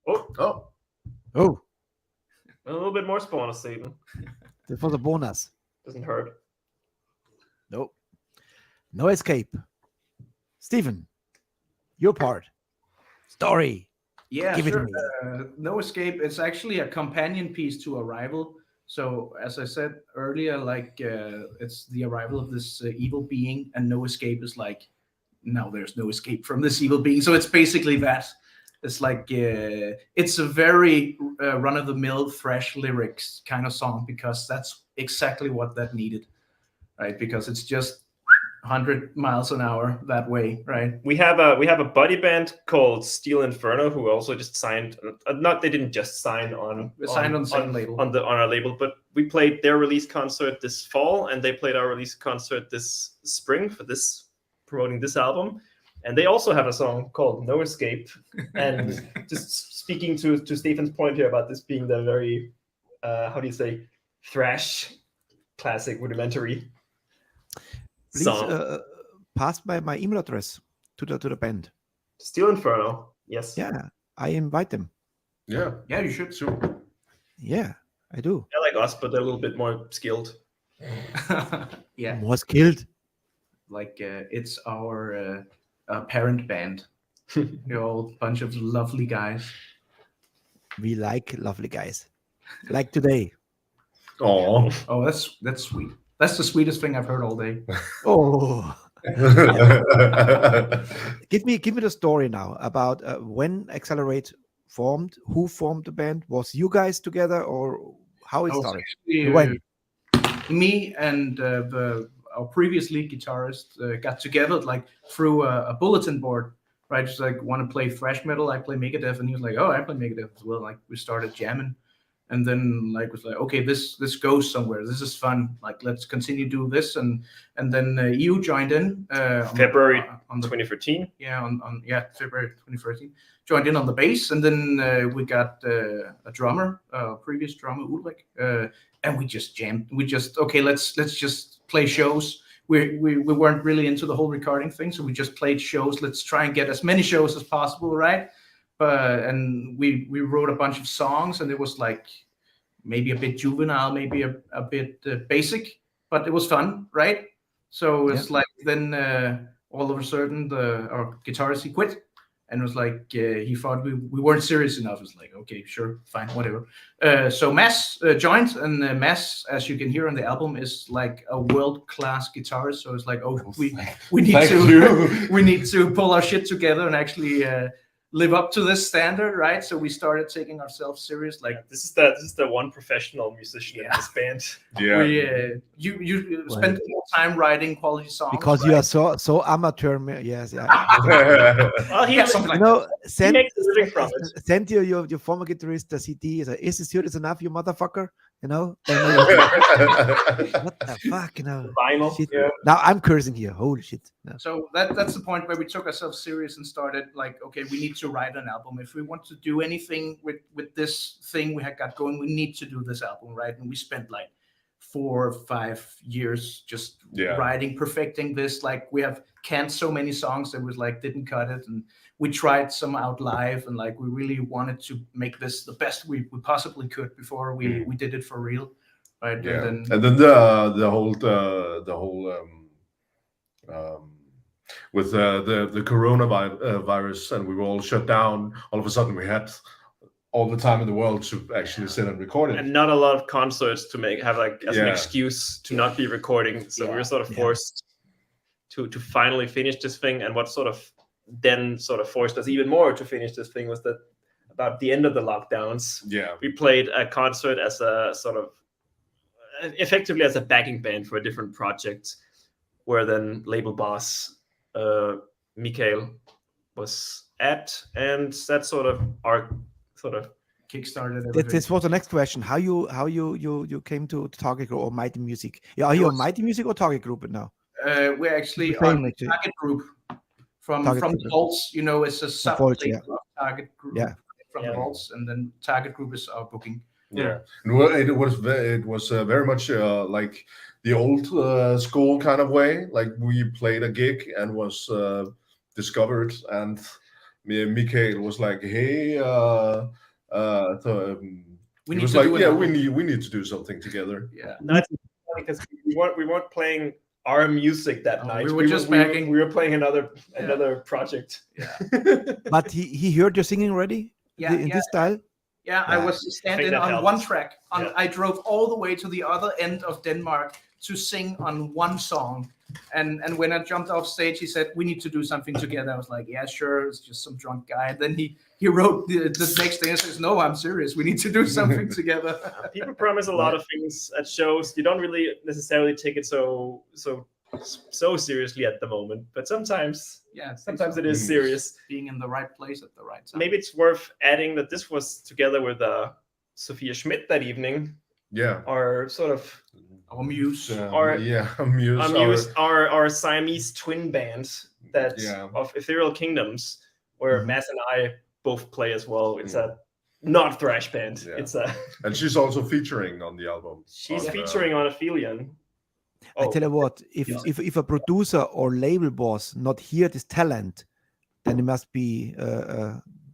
Oh, Oh, A little bit more spawn of Satan. this was a bonus. Doesn't hurt. No. No escape. Stephen, your part. Story. Yeah, Give it to sure. me. No Escape. It's actually a companion piece to Arrival. So, as I said earlier, like it's the arrival of this evil being, and No Escape is like, now there's no escape from this evil being. So it's basically that. It's like it's a very run-of-the-mill, fresh lyrics kind of song, because that's exactly what that needed, right? Because it's just 100 miles an hour that way, right? We have a buddy band called Steel Inferno who also just signed. They didn't just sign on. We signed on the same label. on our label, but we played their release concert this fall, and they played our release concert this spring for this promoting this album. And they also have a song called No Escape. And just speaking to Stephen's point here about this being the very how do you say, thrash classic rudimentary Please song. pass my email address to the band. Steel Inferno, yes. Yeah, I invite them. yeah. Yeah, you should. Super. Yeah, I do. They're like us, but they're a little bit more skilled. Yeah, More skilled. like it's our parent band. You're all a bunch of lovely guys. We like lovely guys. Like today. Oh. Oh, that's sweet. That's the sweetest thing I've heard all day. Oh, give me the story now about when Exelerate formed. Who formed the band? Was you guys together, or how it That was started? actually, When? me and our previous lead guitarist got together like through a bulletin board, right? Just like, want to play thrash metal, I play Megadeth, and he was like, oh, I play Megadeth as well. Like, we started jamming, and then like was like, okay, this goes somewhere. This is fun. Like, let's continue do this, and then you joined in February on the 2013. February 2013. Joined in on the bass, and then we got a drummer, previous drummer Ulrich, and we just jammed. We just, okay, let's just play shows. We weren't really into the whole recording thing, so we just played shows. Let's try and get as many shows as possible, right? And we wrote a bunch of songs, and it was like maybe a bit juvenile, maybe a bit basic, but it was fun, right? So it's like then all of a sudden our guitarist, he quit. And it was like he thought we weren't serious enough. It's like, okay, sure, fine, whatever. So Mads joined, and Mads, as you can hear on the album, is like a world-class guitarist. So it's like, oh, we need we need to pull our shit together and actually live up to this standard, right? So we started taking ourselves serious. Like, This is the one professional musician in this band. Yeah. we you spend more time writing quality songs Because right? you are so amateur. Yes, yeah. Well, he Yeah, something like Send makes a living from it. send your former guitarist the CD. Is this serious enough, you motherfucker? You know? What the fuck? You know? Vinyl. Shit. Yeah. Now I'm cursing here. Holy shit. No. So that's the point where we took ourselves serious and started like, okay, we need to write an album. If we want to do anything with this thing we had got going, we need to do this album, right? And we spent like 4 or 5 years just writing, perfecting this. Like, we have canned so many songs that was like didn't cut it, and we tried some out live, and like we really wanted to make this the best we possibly could before we did it for real, right? Yeah. And And then the whole with the coronavirus, and we were all shut down. All of a sudden, we had all the time in the world to actually sit and record it. And not a lot of concerts to have like as an excuse to not be recording. So we were sort of forced to finally finish this thing. And what sort of then sort of forced us even more to finish this thing was that about the end of the lockdowns, we played a concert as a sort of effectively as a backing band for a different project, where then label boss Mikael was at, and that sort of kickstarted everything. This was the next question. How you came to Target Group or Mighty Music? Yeah, are you on Mighty Music or Target Group now? We're actually The same, on actually. Target Group from Target the Group. Vaults. You know, it's a sub Vaults, yeah. Target Group from the Vaults, and then Target Group is our booking. Yeah, it was very much like the old school kind of way. Like, we played a gig and was discovered, and Mikael was like, hey, We he need was to like, do it yeah, now. we need to do something together. Yeah. That's funny because we weren't playing our music that No, night. we were just backing. We were playing another project. Yeah. But he heard you singing already? In this style? Yeah, I Yeah. was I standing think that on helps. one track. Yeah. I drove all the way to the other end of Denmark to sing on one song. And when I jumped off stage, he said, "We need to do something together." I was like, "Yeah, sure." It's just some drunk guy. And then he wrote the next thing and says, "No, I'm serious. We need to do something together." People promise a lot of things at shows. You don't really necessarily take it so seriously at the moment, but sometimes it is serious. Being in the right place at the right time. Maybe it's worth adding that this was together with Sophia Schmidt that evening, Yeah. our sort of Our muse. Muse. our Siamese twin band of Ethereal Kingdoms, where Matt and I both play as well. It's a not thrash band. Yeah. It's a And she's also featuring on the album. she's featuring on Aphelion. I tell you what, if a producer or label boss not hear this talent, then it must be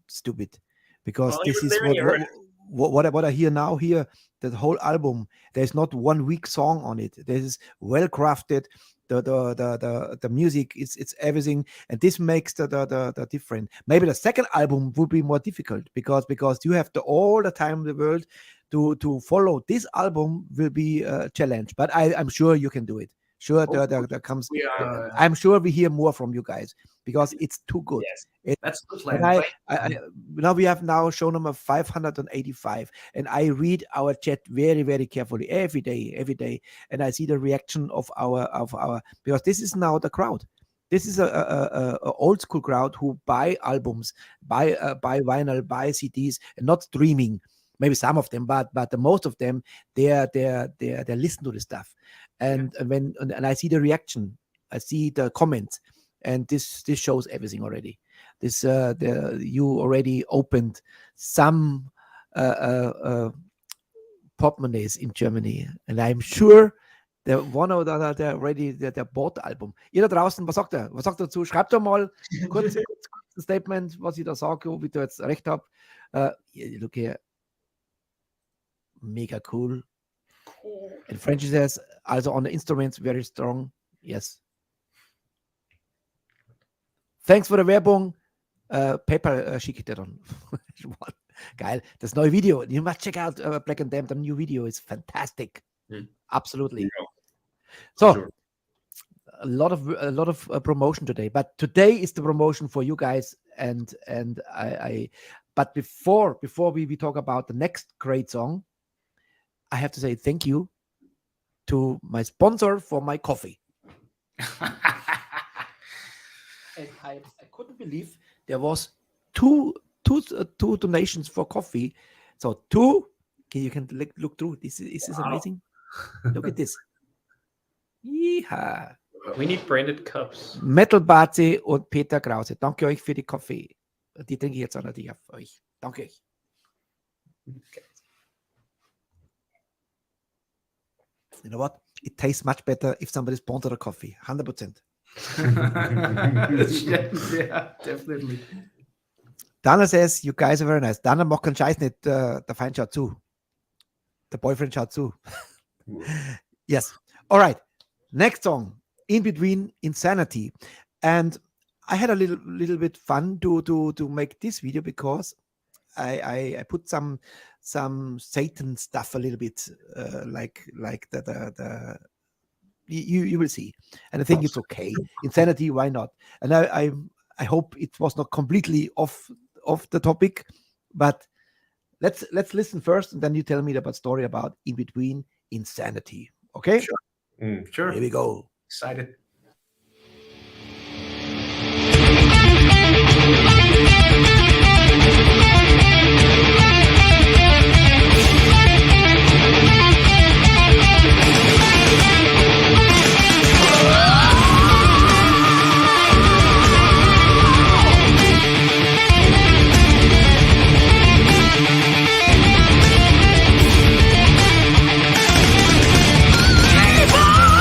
stupid, because Well, this he was is there and he heard what I hear now. Here, the whole album, there's not one weak song on it. This is well crafted. The music, it's everything, and this makes the different. Maybe the second album would be more difficult because you have all the time in the world to follow. This album will be a challenge, but I'm sure you can do it. Sure, there comes. I'm sure we hear more from you guys because it's too good. Yes. That's the plan. Now we have now show number 585, and I read our chat very, very carefully every day, and I see the reaction of our because this is now the crowd. This is a old school crowd who buy albums, buy vinyl, buy CDs, and not streaming. Maybe some of them, but the most of them, they listen to the stuff, and I see the reaction, I see the comments, and this shows everything already. This you already opened some portemonnaies in Germany, and I'm sure der one oder other der already der bought the album. Ihr da draußen, was sagt er? Was sagt er dazu? Schreibt doch mal kurz ein Statement, was ich da sage, ob ich da jetzt recht habe. Look here. Mega cool. And French says also on the instruments very strong. Yes. Thanks for the Werbung. PayPal schicke ich dir dann. Geil. Das neue Video. You must check out Black and Damned. The new video is fantastic. Absolutely. Yeah. So Sure. a lot of promotion today, but today is the promotion for you guys, and I but before we talk about the next great song, I have to say thank you to my sponsor for my coffee. And I couldn't believe there was two donations for coffee. So two. Okay, you can look through. This is amazing. Look at this. Yeehaw. We need branded cups. Metal Bazi und Peter Krause. Danke euch für die Kaffee. Die trinke ich jetzt auch natürlich auf euch. Danke euch. Okay. You know what? It tastes much better if somebody sponsored a coffee. 100%. Yeah, definitely. Dana says, you guys are very nice. Dana macht keinen Scheiß nicht. Der Feind schaut zu. Der Boyfriend schaut zu. Yes. All right. Next song, In Between Insanity. And I had a little bit fun to make this video because I put some Satan stuff a little bit like the you will see, and I think it's okay. Insanity, why not? And I hope it was not completely off the topic, but let's listen first, and then you tell me about story about In Between Insanity. Okay? Sure. Sure. Here we go. Excited. Evil!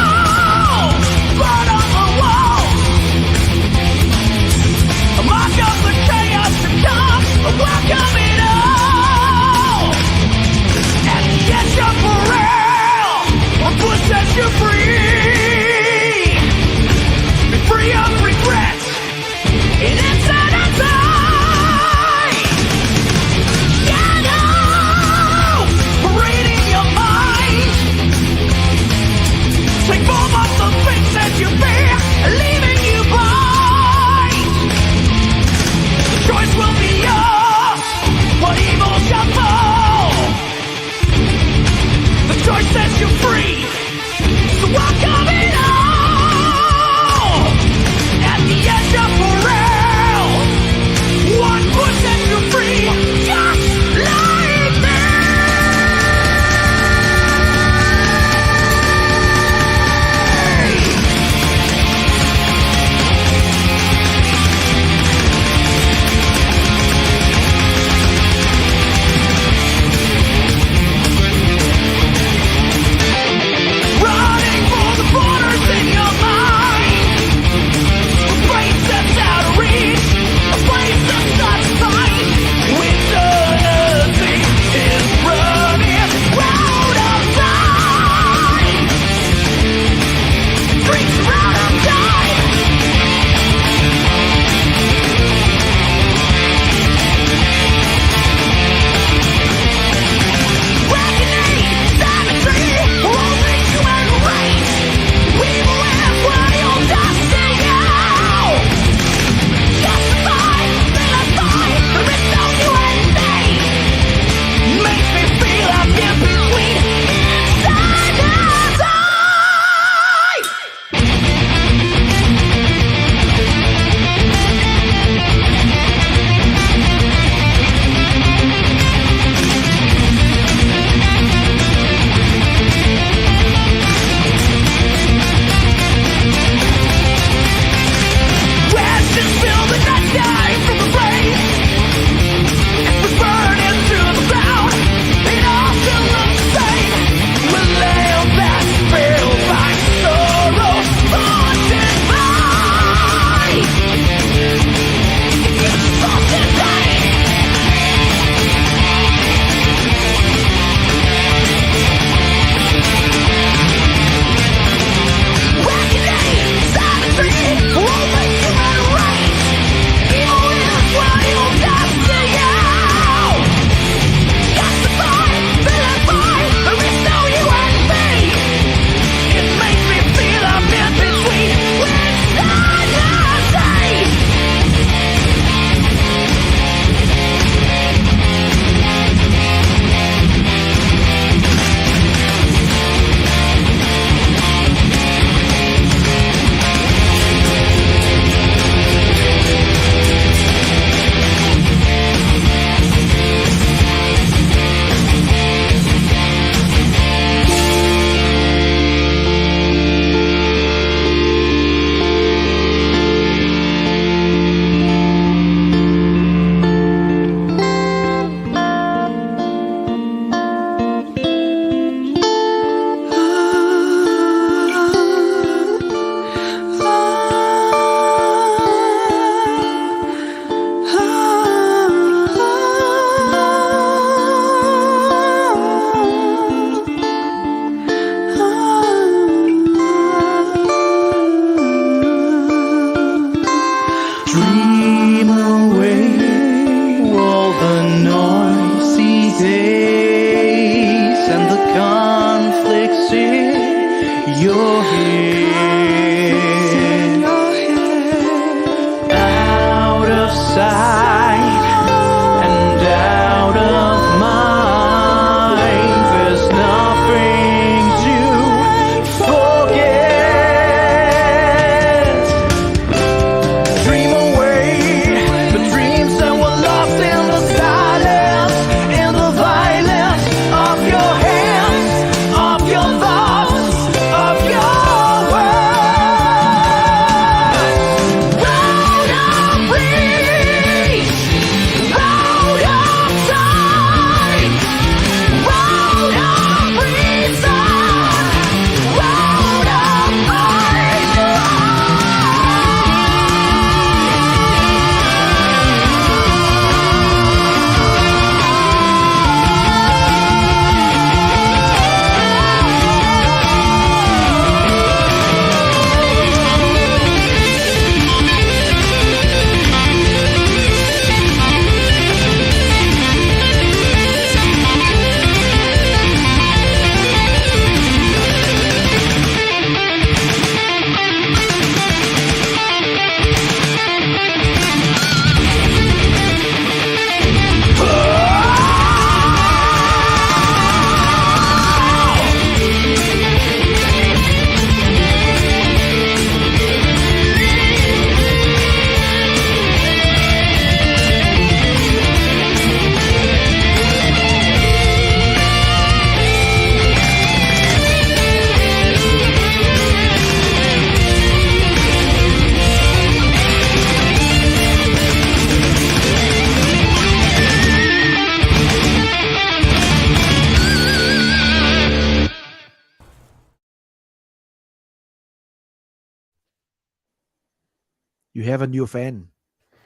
You have a new fan.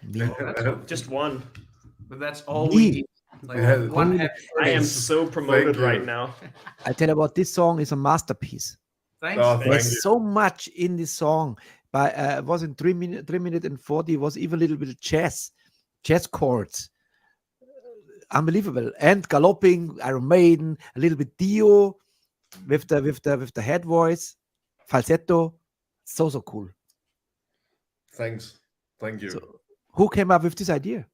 Me. Just one. But that's all Me. we need. Like Yeah. one happy I am person. so promoted you. right now. I tell you what, this song is a masterpiece. Thanks. Oh, thank There's you. so much in this song. But it was in 3 minutes and 40. It was even a little bit of jazz chords. Unbelievable. And galloping, Iron Maiden, a little bit Dio with the head voice, falsetto. So cool. Thanks. Thank you. So, who came up with this idea?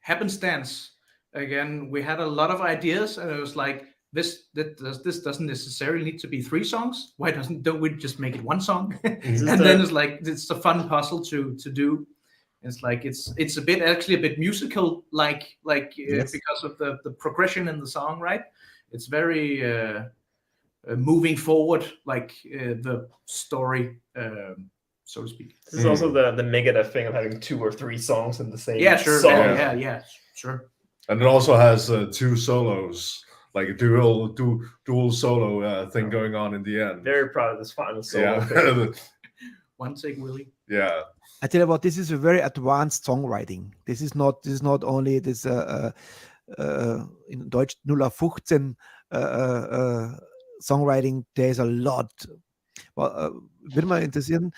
Happenstance. Again, we had a lot of ideas, and it was like this doesn't necessarily need to be 3 songs. Why don't we just make it 1 song? And then it's like it's a fun puzzle to do. It's like it's a bit actually a bit musical, like Yes. because of the progression in the song, right? It's very moving forward, like the story, so to speak. This is also the Megadeth thing of having 2 or 3 songs in the same Yeah, sure. song. Yeah, sure. And it also has 2 solos, like a dual solo thing going on in the end. Very proud of this final solo thing. Yeah. One take, Willie. Yeah. I tell you what, this is a very advanced songwriting. This is not only this in Deutsch 0815 songwriting. There's a lot. Well, würde mal interessieren,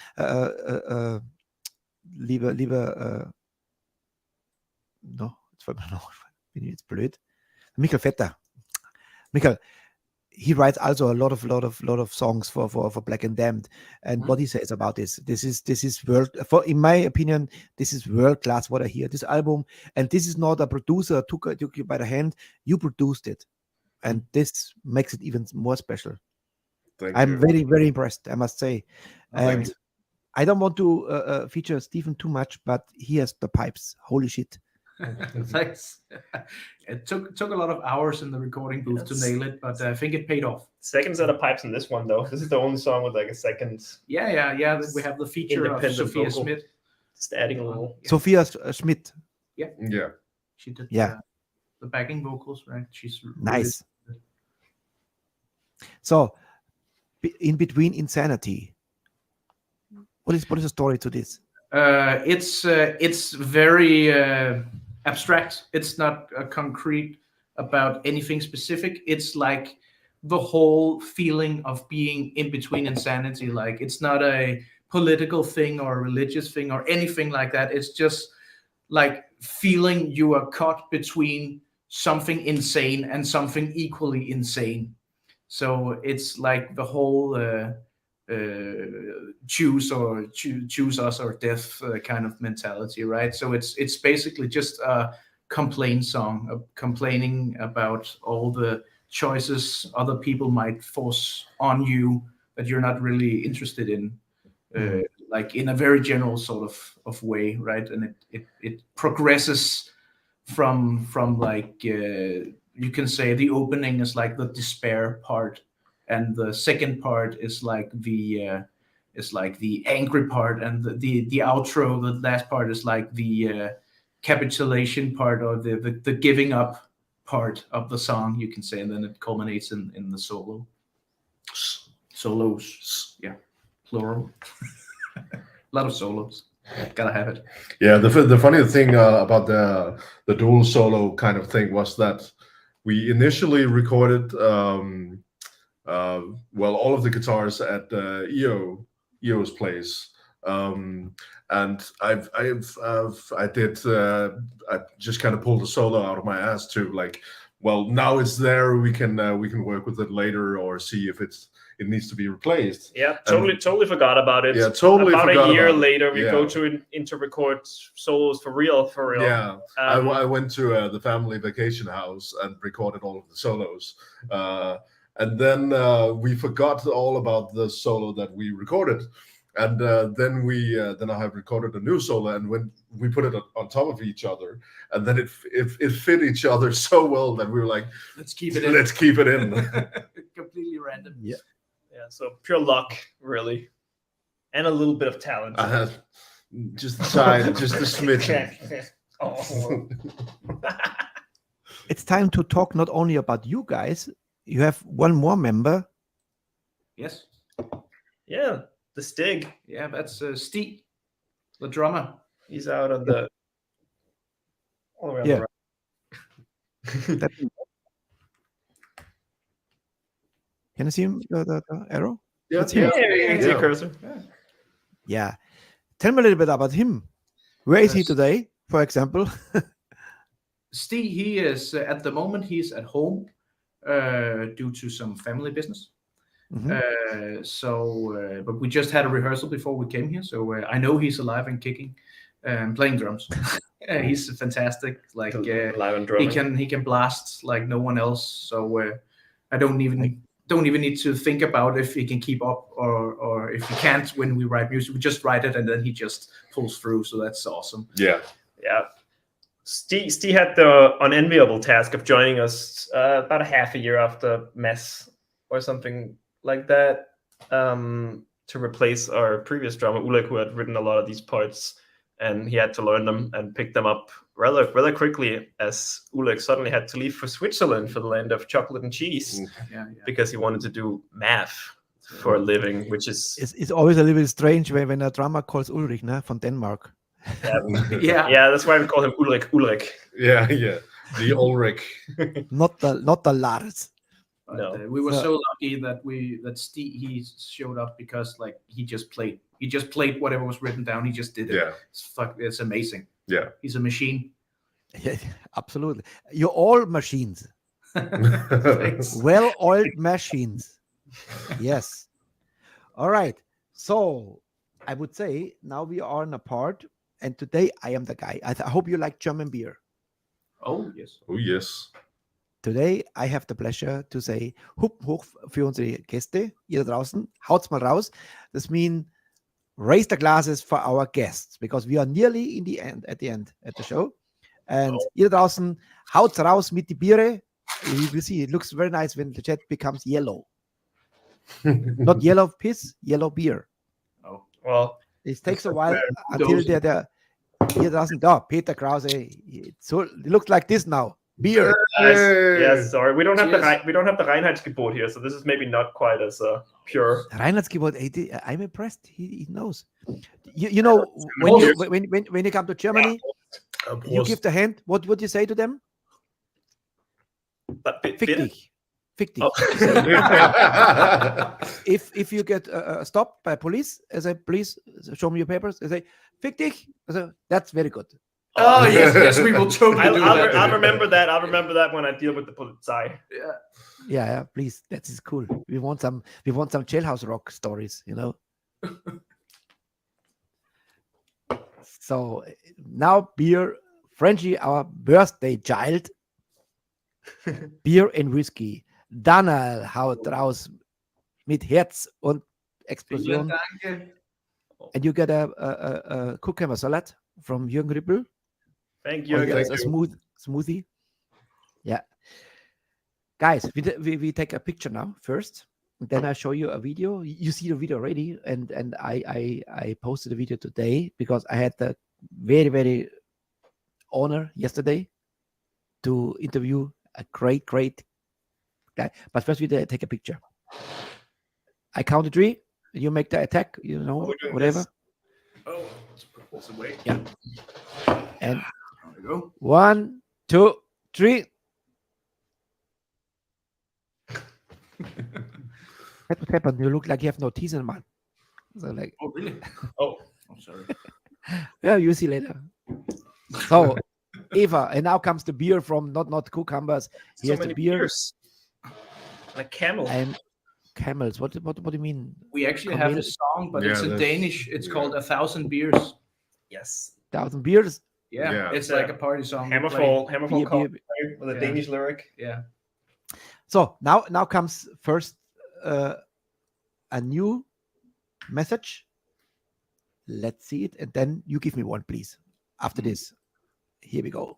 lieber no, jetzt fällt mir noch, bin ich jetzt blöd. Michael Vetter. Michael, he writes also a lot of songs for Black and Damned, and what he says about this is world, in my opinion, this is world class. What I hear this album, and this is not a producer took you by the hand. You produced it, and this makes it even more special. I'm very, very impressed, I must say. And I don't want to feature Stephen too much, but he has the pipes. Holy shit. Thanks. It took a lot of hours in the recording booth to nail it, but I think it paid off. Second set of pipes in this one, though. This is the only song with like a second. Yeah. We have the feature of Independent Sophia vocal. Smith. Just adding a little. Yeah. Sophia Schmidt. Yeah. She did Yeah. the backing vocals, right? She's really Nice. good. So, in between Insanity, what is the story to this? It's very abstract. It's not concrete about anything specific. It's like the whole feeling of being in between insanity. Like it's not a political thing or a religious thing or anything like that. It's just like feeling you are caught between something insane and something equally insane. So it's like the whole choose us or death kind of mentality, right? So it's basically just a complaint song, complaining about all the choices other people might force on you that you're not really interested in, like in a very general sort of way, right? And it progresses from like you can say the opening is like the despair part, and the second part is like the angry part, and the outro, the last part is like the capitulation part, or the giving up part of the song, you can say, and then it culminates in the solos. Yeah, plural. A lot of solos. Gotta have it. Yeah, the funny thing about the dual solo kind of thing was that we initially recorded all of the guitars at EO's place, and I just kind of pulled a solo out of my ass too. Like, well, now it's there. We can work with it later or see if it needs to be replaced. Yeah, totally forgot about it. Yeah, totally. About forgot a year about it. later, we Yeah. go to record solos for real. Yeah, I went to the family vacation house and recorded all of the solos, and then we forgot all about the solo that we recorded, and then I have recorded a new solo, and when we put it on top of each other, and then it fit each other so well that we were like, Let's keep it in. Let's keep it in. Completely random. Yeah. Yeah, so pure luck, really, and a little bit of talent. I had just a side, just a smidgen. Oh. It's time to talk not only about you guys. You have one more member. Yes. Yeah, the Stig. Yeah, that's Stig, the drummer. He's out on the all around Yeah. the right. Can you see him, the arrow? Yeah, That's him. Yeah, you can see Yeah. a cursor. Yeah. Tell me a little bit about him. Where is he Yes. today, for example? Stig, he is at the moment he's at home due to some family business. Mhm. But we just had a rehearsal before we came here, so I know he's alive and kicking and playing drums. He's fantastic. Like Live and he drumming. can blast like no one else. So I don't even need to think about if he can keep up or if he can't when we write music. We just write it and then he just pulls through. So that's awesome. Yeah. Yeah. Steve had the unenviable task of joining us about a half a year after Mess or something like that, to replace our previous drummer Ulrik, who had written a lot of these parts, and he had to learn them and pick them up rather quickly, as Ulrik suddenly had to leave for Switzerland, for the land of chocolate and cheese, Yeah. because he wanted to do math for a living, which is It's always a little bit strange when a drummer calls Ulrich, from Denmark. Yeah. that's why we call him Ulrik. Yeah. The Ulrich. Not the Lars. But, No. we were So- so lucky that Steve he showed up because like he just played whatever was written down. He just did it. Yeah. It's amazing. Yeah. He's a machine. Yeah, absolutely. You're all machines. Thanks. Well-oiled machines. Yes. All right. So I would say now we are on a part, and today I am the guy. I hope you like German beer. Oh yes. Oh yes. Today I have the pleasure to say Hup hoch für unsere Gäste. Ihr da draußen, haut's mal raus. Das means raise the glasses for our guests, because we are nearly at the end at the show. And ihr da draußen, haut's raus mit die Biere. You will see, it looks very nice when the chat becomes yellow. Not yellow piss, yellow beer. Oh. Well, It takes a while until Those- they're hier draußen, da, Peter Krause. It looks like this now. Beer. yes, sorry, we don't have Cheers. the Reinheitsgebot here, so this is maybe not quite as pure. Reinhardsgebot, I'm impressed. He knows. You know, when you come to Germany, you give the hand. What would you say to them? But Fick dich. Fick dich. Oh. If you get stopped by police, I say, please show me your papers. I say, fick dich. I say, that's very good. Oh yes, we will totally do that. I'll remember that. I'll remember that when I deal with the Polizei. Yeah, please. That is cool. We want some jailhouse rock stories, So now beer, Frenchie, our birthday child. Beer and whiskey. Daniel haut raus mit Herz und Explosion. Danke. And you get a cucumber salad from Jürgen Rippel. Thank you. Oh, yeah, it's a smoothie. Yeah. Guys, we take a picture now first. And then I show you a video. You see the video already. And I posted the video today because I had the very, very honor yesterday to interview a great guy. But first we take a picture. I count to 3. You make the attack, whatever. This. Oh, let's put this away. Yeah. And There we go. 1, 2, 3. What happened? You look like you have no teeth in the mouth. So like, Oh really? Oh, I'm sorry. yeah, you see later. So, Eva, and now comes the beer from not cucumbers. Here's the beer beers. Like camel. and camels. What do you mean? We actually have a song, but it's in that's- Danish. It's yeah. called 1,000 Beers. Yes. 1,000 beers? Yeah, Yeah. it's like a party song. we play. Hammerfall Beer, call beer. with a Yeah. Danish lyric. Yeah. So now comes first a new message. Let's see it, and then you give me one, please. After this, here we go.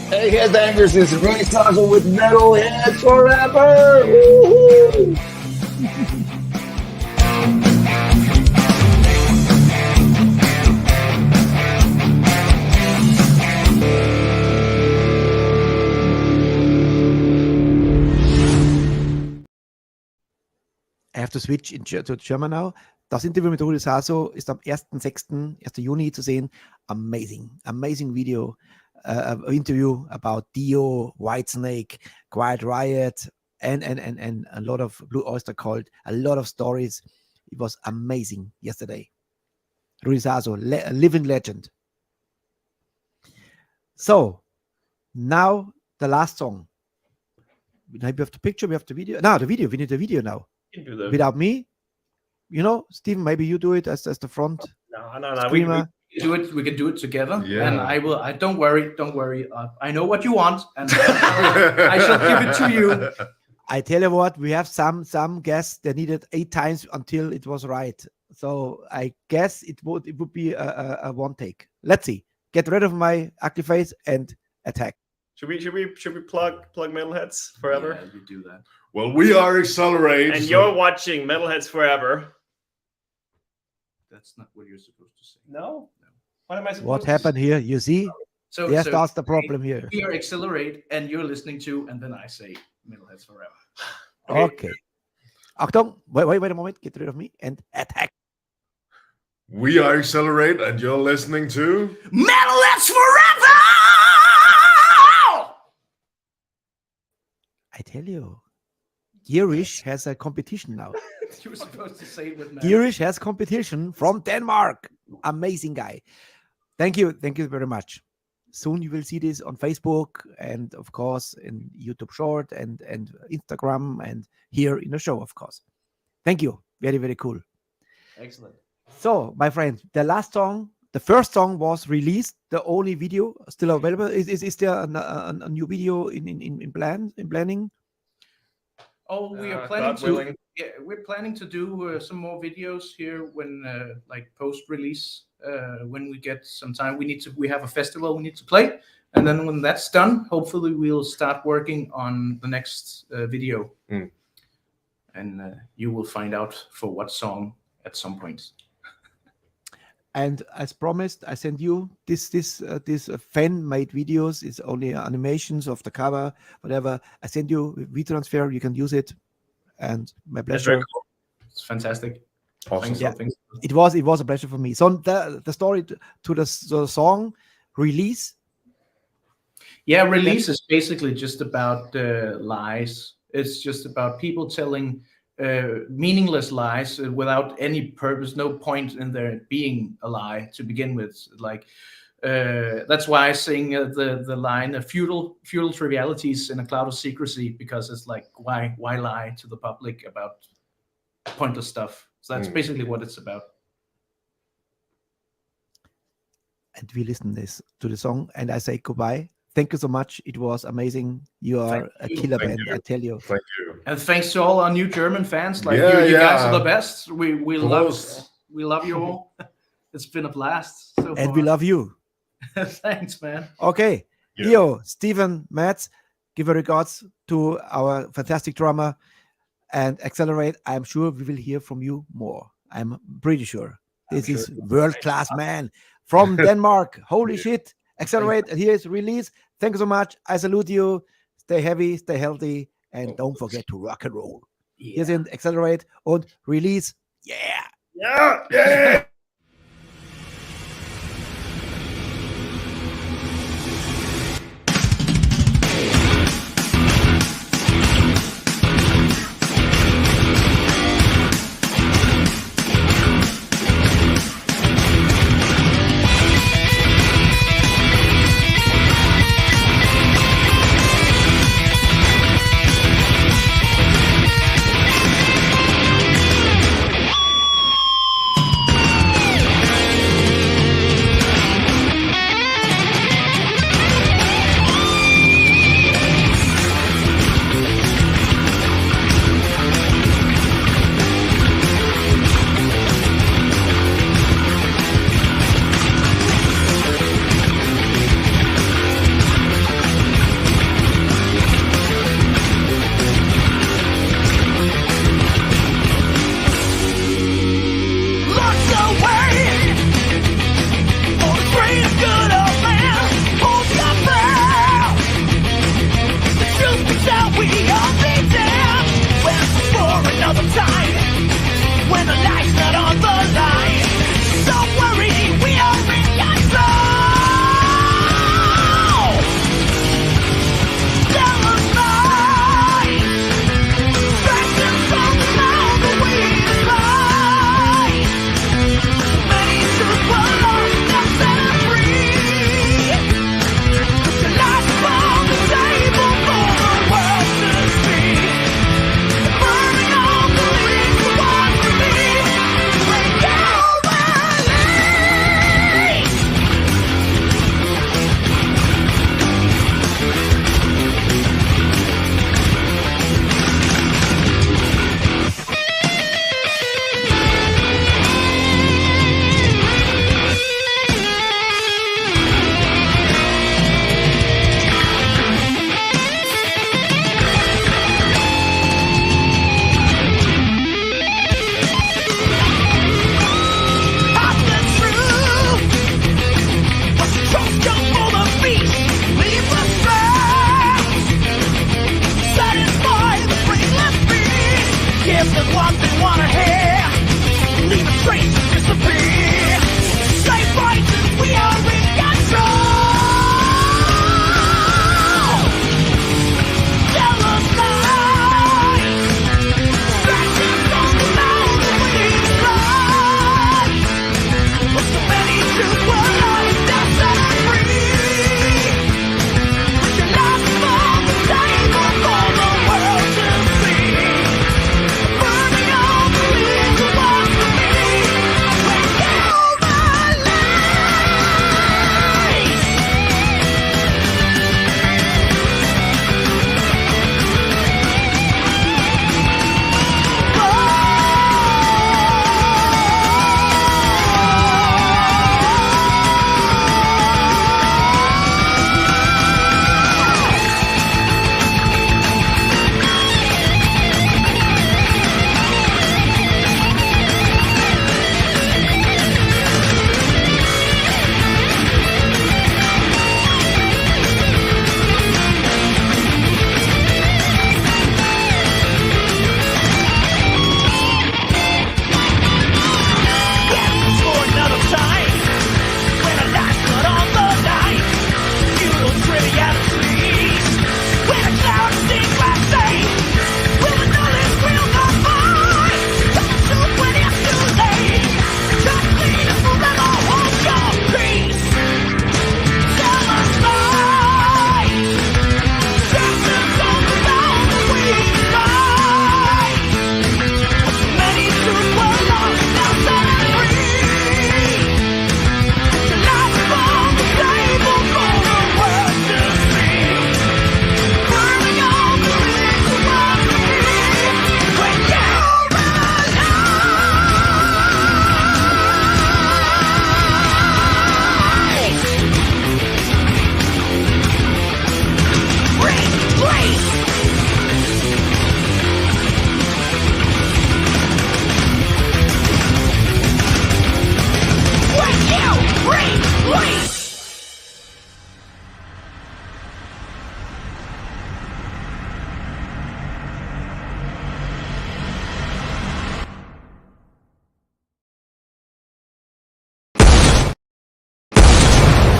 Hey, headbangers, this is Ronnie Tazo with Metalheads Forever! Woo-hoo! to switch to German now. Das Interview mit Rudi Sasso ist am 1. Juni zu sehen. Amazing video. Interview about Dio, Whitesnake, Quiet Riot, and a lot of Blue Oyster Cult, a lot of stories. It was amazing yesterday. Rudi Sasso, a living legend. So, now the last song. We have the picture, we have the video. No, the video. We need the video now. You can do that. Without me, Stephen, maybe you do it as the front. No. Screamer. We can do it together. Yeah. And I will. Don't worry. I know what you want, and I shall give it to you. I tell you what, we have some guests that needed 8 times until it was right. So I guess it would be a one take. Let's see. Get rid of my ugly face and attack. Should we plug Metalheads Forever? Yeah, we do that. Well, we are Exelerate. And you're watching Metalheads Forever. That's not what you're supposed to say. No. What am I supposed What to happened here? You see? So That's the problem here. We are Exelerate, and you're listening to, and then I say Metalheads Forever. Okay. Achtung. Wait a moment. Get rid of me and attack. We are Exelerate, and you're listening to Metalheads Forever! I tell you, Girish has a competition now. You were supposed to say it with Girish has competition from Denmark. Amazing guy. Thank you very much. Soon you will see this on Facebook and of course in YouTube Short and Instagram and here in the show, of course. Thank you. Very, very cool. Excellent. So, my friend, the first song was released. The only video still available. Is there a new video in planning? Oh, we are planning to. Yeah, we're planning to do some more videos here when like post-release. When we get some time, we have a festival we need to play, and then when that's done, hopefully we'll start working on the next video, and you will find out for what song at some point. And as promised, I send you this fan-made videos. It's only animations of the cover, whatever. I send you WeTransfer. You can use it, and my pleasure. Cool. It's fantastic. Awesome. Thanks. It was a pleasure for me. So the story to the song release. Yeah, release is basically just about lies. It's just about people telling meaningless lies without any purpose, no point in there being a lie to begin with. Like that's why I sing the line "futile trivialities in a cloud of secrecy," because it's like why lie to the public about pointless stuff. So that's basically what it's about. And we listen to the song, and I say goodbye. Thank you so much. It was amazing. You are a killer band, I tell you. Thank you. And thanks to all our new German fans. Like you guys are the best. We love you all. It's been a blast so far. And we love you. Thanks, man. Okay. Yeah. Io, Stephen, Matt, give a regards to our fantastic drummer and Exelerate. I'm sure we will hear from you more. I'm pretty sure. This is world-class man from Denmark. Holy shit. Exelerate, and here's release. Thank you so much. I salute you. Stay heavy, stay healthy, and don't forget to rock and roll. Yeah. Hier sind Exelerate und Release. Yeah! Yeah! Yeah!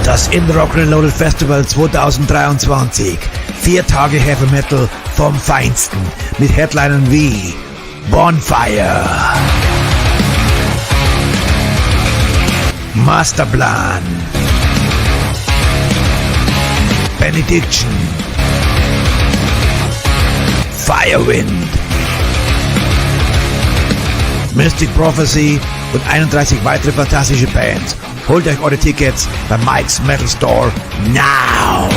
Das In Rock Reloaded Festival 2023. 4 Tage Heavy Metal vom Feinsten. Mit Headlinern wie Bonfire, Masterplan, Benediction, Firewind, Mystic Prophecy und 31 weitere fantastische Bands. Holt euch eure Tickets bei Mike's Metal Store now!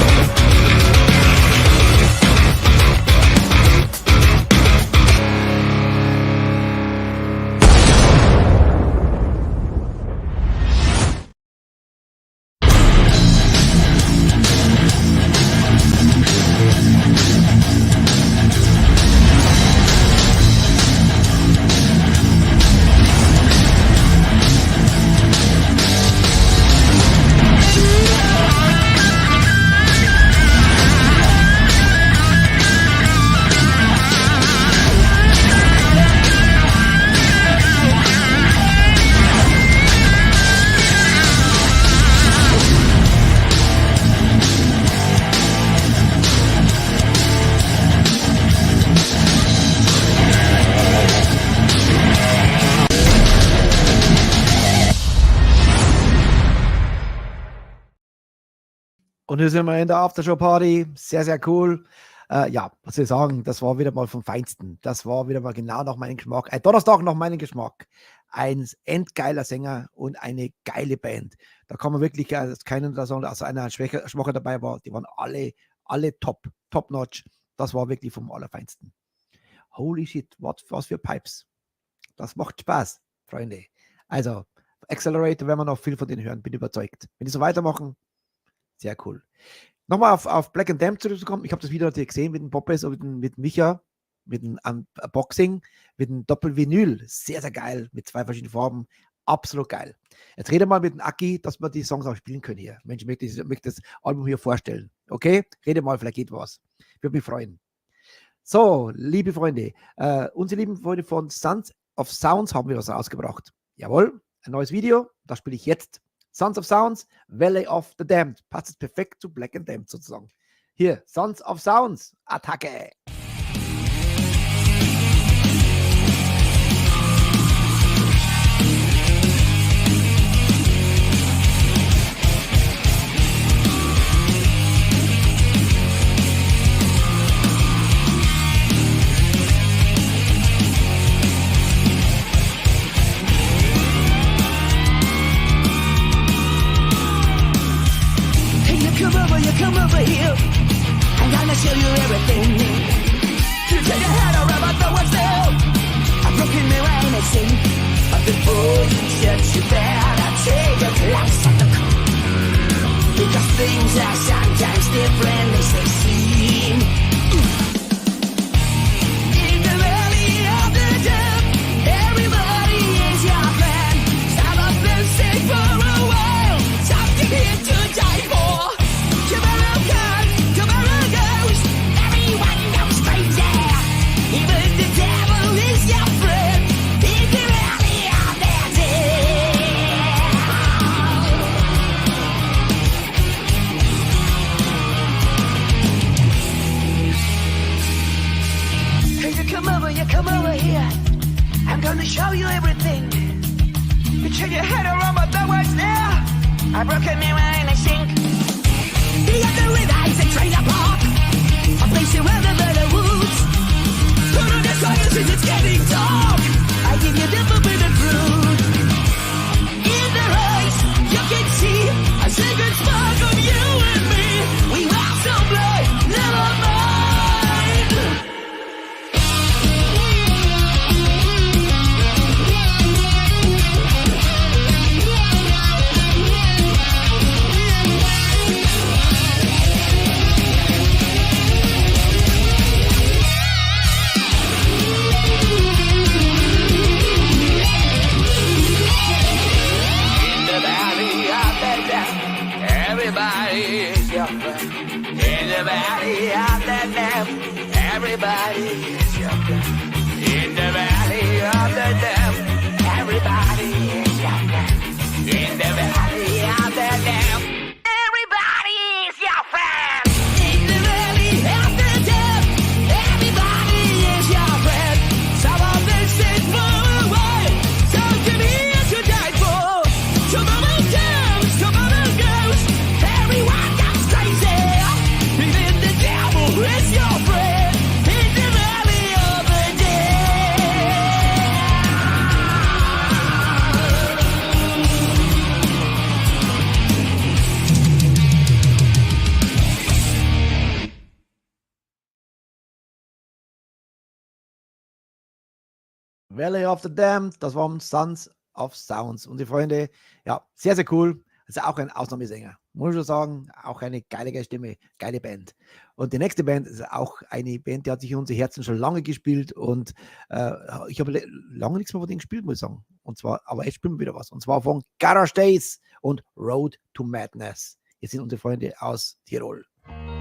Und hier sind wir in der Aftershow-Party. Sehr, sehr cool. Ja, was soll ich sagen, das war wieder mal vom Feinsten. Das war wieder mal genau nach meinem Geschmack. Donnerstag nach meinem Geschmack. Ein endgeiler Sänger und eine geile Band. Da kann man wirklich keinen da sagen, dass einer schwacher dabei war. Die waren alle top-notch. Das war wirklich vom Allerfeinsten. Holy shit, was für Pipes. Das macht Spaß, Freunde. Also, Exelerate, werden wir noch viel von denen hören, bin überzeugt. Wenn die so weitermachen, sehr cool. Nochmal auf Black and Damned zurückzukommen. Ich habe das Video natürlich gesehen mit dem Poppes und mit Micha, mit dem Unboxing, mit dem Doppelvinyl. Sehr, sehr geil. Mit 2 verschiedenen Farben. Absolut geil. Jetzt rede mal mit dem Aki, dass wir die Songs auch spielen können hier. Mensch, ich möchte das Album hier vorstellen. Okay? Rede mal, vielleicht geht was. Würde mich freuen. So, liebe Freunde. Unsere lieben Freunde von Sons of Sounds haben wir was rausgebracht. Jawohl, ein neues Video. Das spiele ich jetzt. Sons of Sounds, Valley of the Damned. Passt es perfekt zu Black and Damned sozusagen. Hier, Sons of Sounds, Attacke! Come over here, I'm gonna show you everything. You take your head around, but no one's there. I'm broken mirror and I sing. But before you shut you better take a glass of the cup. Because things are sometimes different as they seem. In the valley of the damned, everybody is your friend. Some of them stay for a while, some get here to die for. Come over here, I'm gonna show you everything. You turn your head around, but no one's there. I broke a mirror and I sink. The other river is a trailer park, a place around the murder woods. Put on the fire since it's getting dark. I give you the forbidden fruit. In the race, you can see a secret spark of you and me. We are so blind, never mind. Everybody is your friend. In the valley of the damned, everybody is your friend. In the valley of the damned, Valley of the Damned, das waren Sons of Sounds. Und die Freunde, ja, sehr, sehr cool. Also auch ein Ausnahmesänger. Muss ich schon sagen, auch eine geile Stimme, geile Band. Und die nächste Band ist auch eine Band, die hat sich in unsere Herzen schon lange gespielt und ich habe lange nichts mehr von denen gespielt, muss ich sagen. Und zwar, aber jetzt spielen wir wieder was. Und zwar von Garage Days und Road to Madness. Jetzt sind unsere Freunde aus Tirol. Thank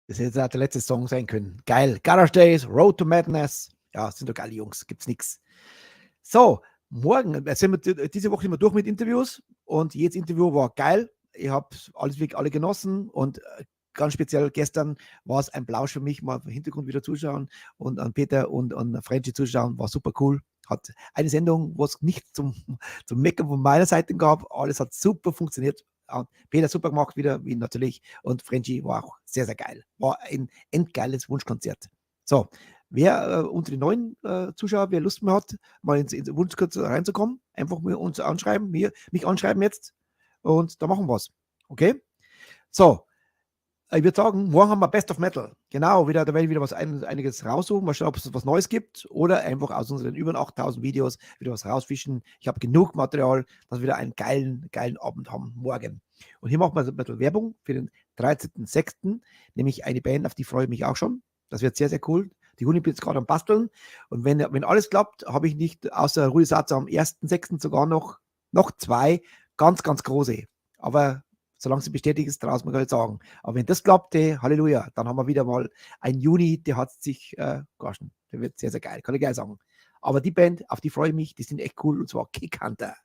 Das hätte jetzt auch der letzte Song sein können. Geil. Garage Days, Road to Madness. Ja, sind doch geile Jungs. Gibt's nichts. So, morgen sind wir diese Woche immer durch mit Interviews und jedes Interview war geil. Ich habe alles wirklich alle genossen und ganz speziell gestern war es ein Plausch für mich, mal im Hintergrund wieder zuschauen und an Peter und an Frenchie zuschauen. War super cool. Hat eine Sendung, wo es nicht zum Meckern von meiner Seite gab. Alles hat super funktioniert. Peter super gemacht wieder, wie natürlich. Und Frenchie war auch sehr, sehr geil. War ein endgeiles Wunschkonzert. So, wer unter den neuen Zuschauer, wer Lust mehr hat, mal ins Wunschkonzert reinzukommen, einfach uns anschreiben, mich anschreiben jetzt und da machen wir was. Okay? So, ich würde sagen, morgen haben wir Best of Metal. Genau, da werde ich wieder einiges raussuchen, mal schauen, ob es was Neues gibt oder einfach aus unseren über 8000 Videos wieder was rausfischen. Ich habe genug Material, dass wir wieder einen geilen Abend haben morgen. Und hier machen wir ein bisschen Werbung für den 13.06., nämlich eine Band, auf die freue ich mich auch schon. Das wird sehr, sehr cool. Die Huni bin jetzt gerade am Basteln und wenn alles klappt, habe ich nicht außer Rudi Satz am 1.06. sogar noch 2 ganz, ganz große. Aber solange sie bestätigt ist, daraus man gar nicht sagen. Aber wenn das klappt, Halleluja, dann haben wir wieder mal einen Juni, der hat sich gaschen. Der wird sehr, sehr geil, kann ich gleich sagen. Aber die Band, auf die freue ich mich, die sind echt cool, und zwar Kickhunter.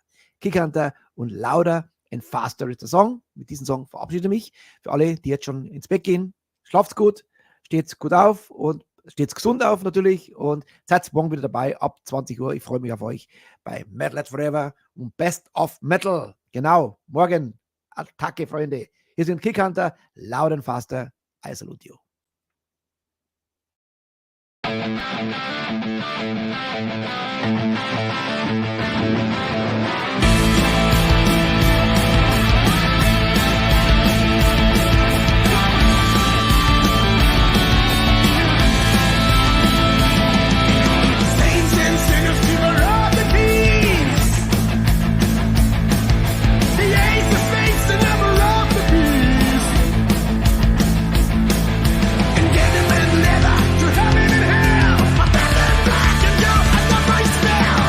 Kickhunter und Louder and Faster ist der Song. Mit diesem Song verabschiede ich mich. Für alle, die jetzt schon ins Bett gehen, schlaft's gut, steht's gut auf und steht's gesund auf natürlich und seid morgen wieder dabei ab 20 Uhr. Ich freue mich auf euch bei METALHEADS FOREVER und Best of Metal. Genau, morgen. Attacke, Freunde. Hier sind Kickhunter, Loud and Faster. I salute you. Saints and sinners to the Lord the Kings. The ace of spades, the number of the beast. And get them and leather to heaven and hell. A battle black and go at the first spell.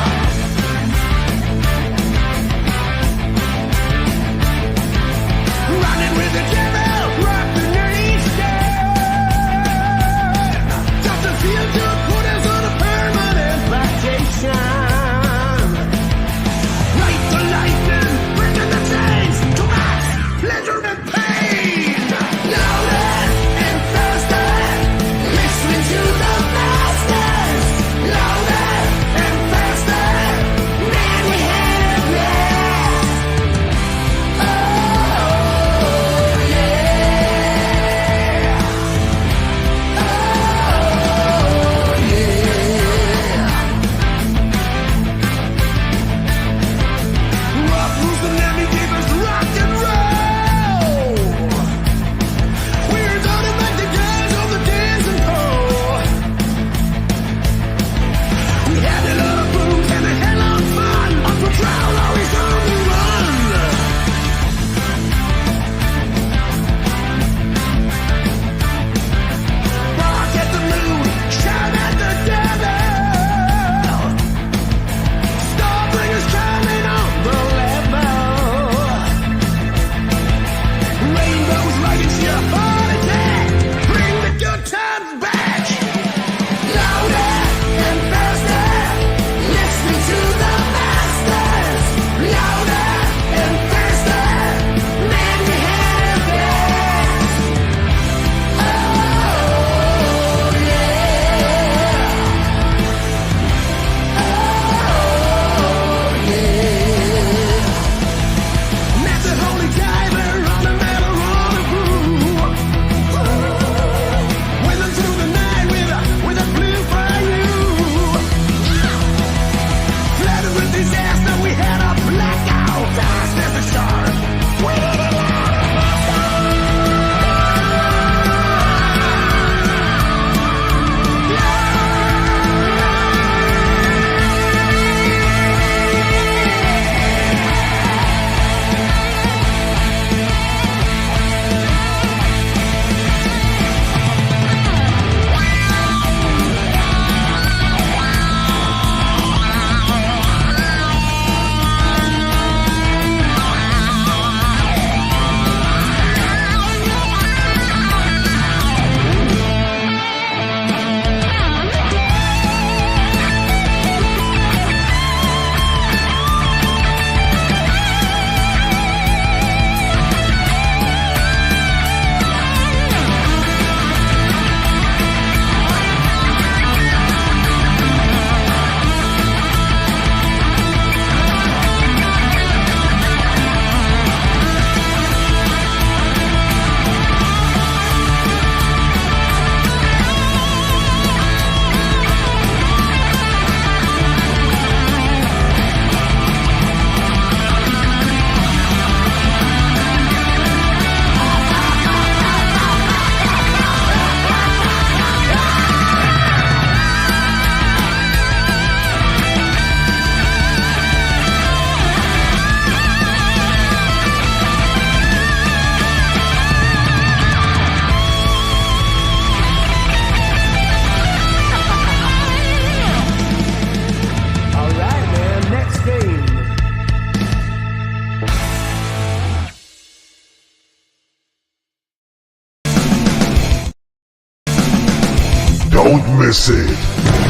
Don't miss it.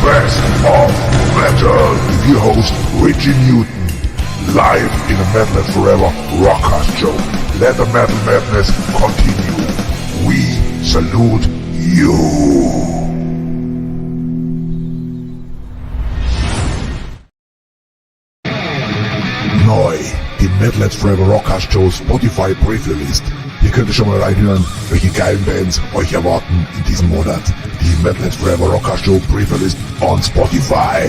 Best of Metal with your host Richie Newton. Live in a METALHEADS FOREVER Rockcast Show. Let the metal madness continue. We salute you. Neu, die METALHEADS FOREVER Rockcast Show Spotify Preview-List. Hier könnt ihr schon mal reinhören, welche geilen Bands euch erwarten in diesem Monat. Die METALHEADS FOREVER Rockcast Show Preview-List on Spotify.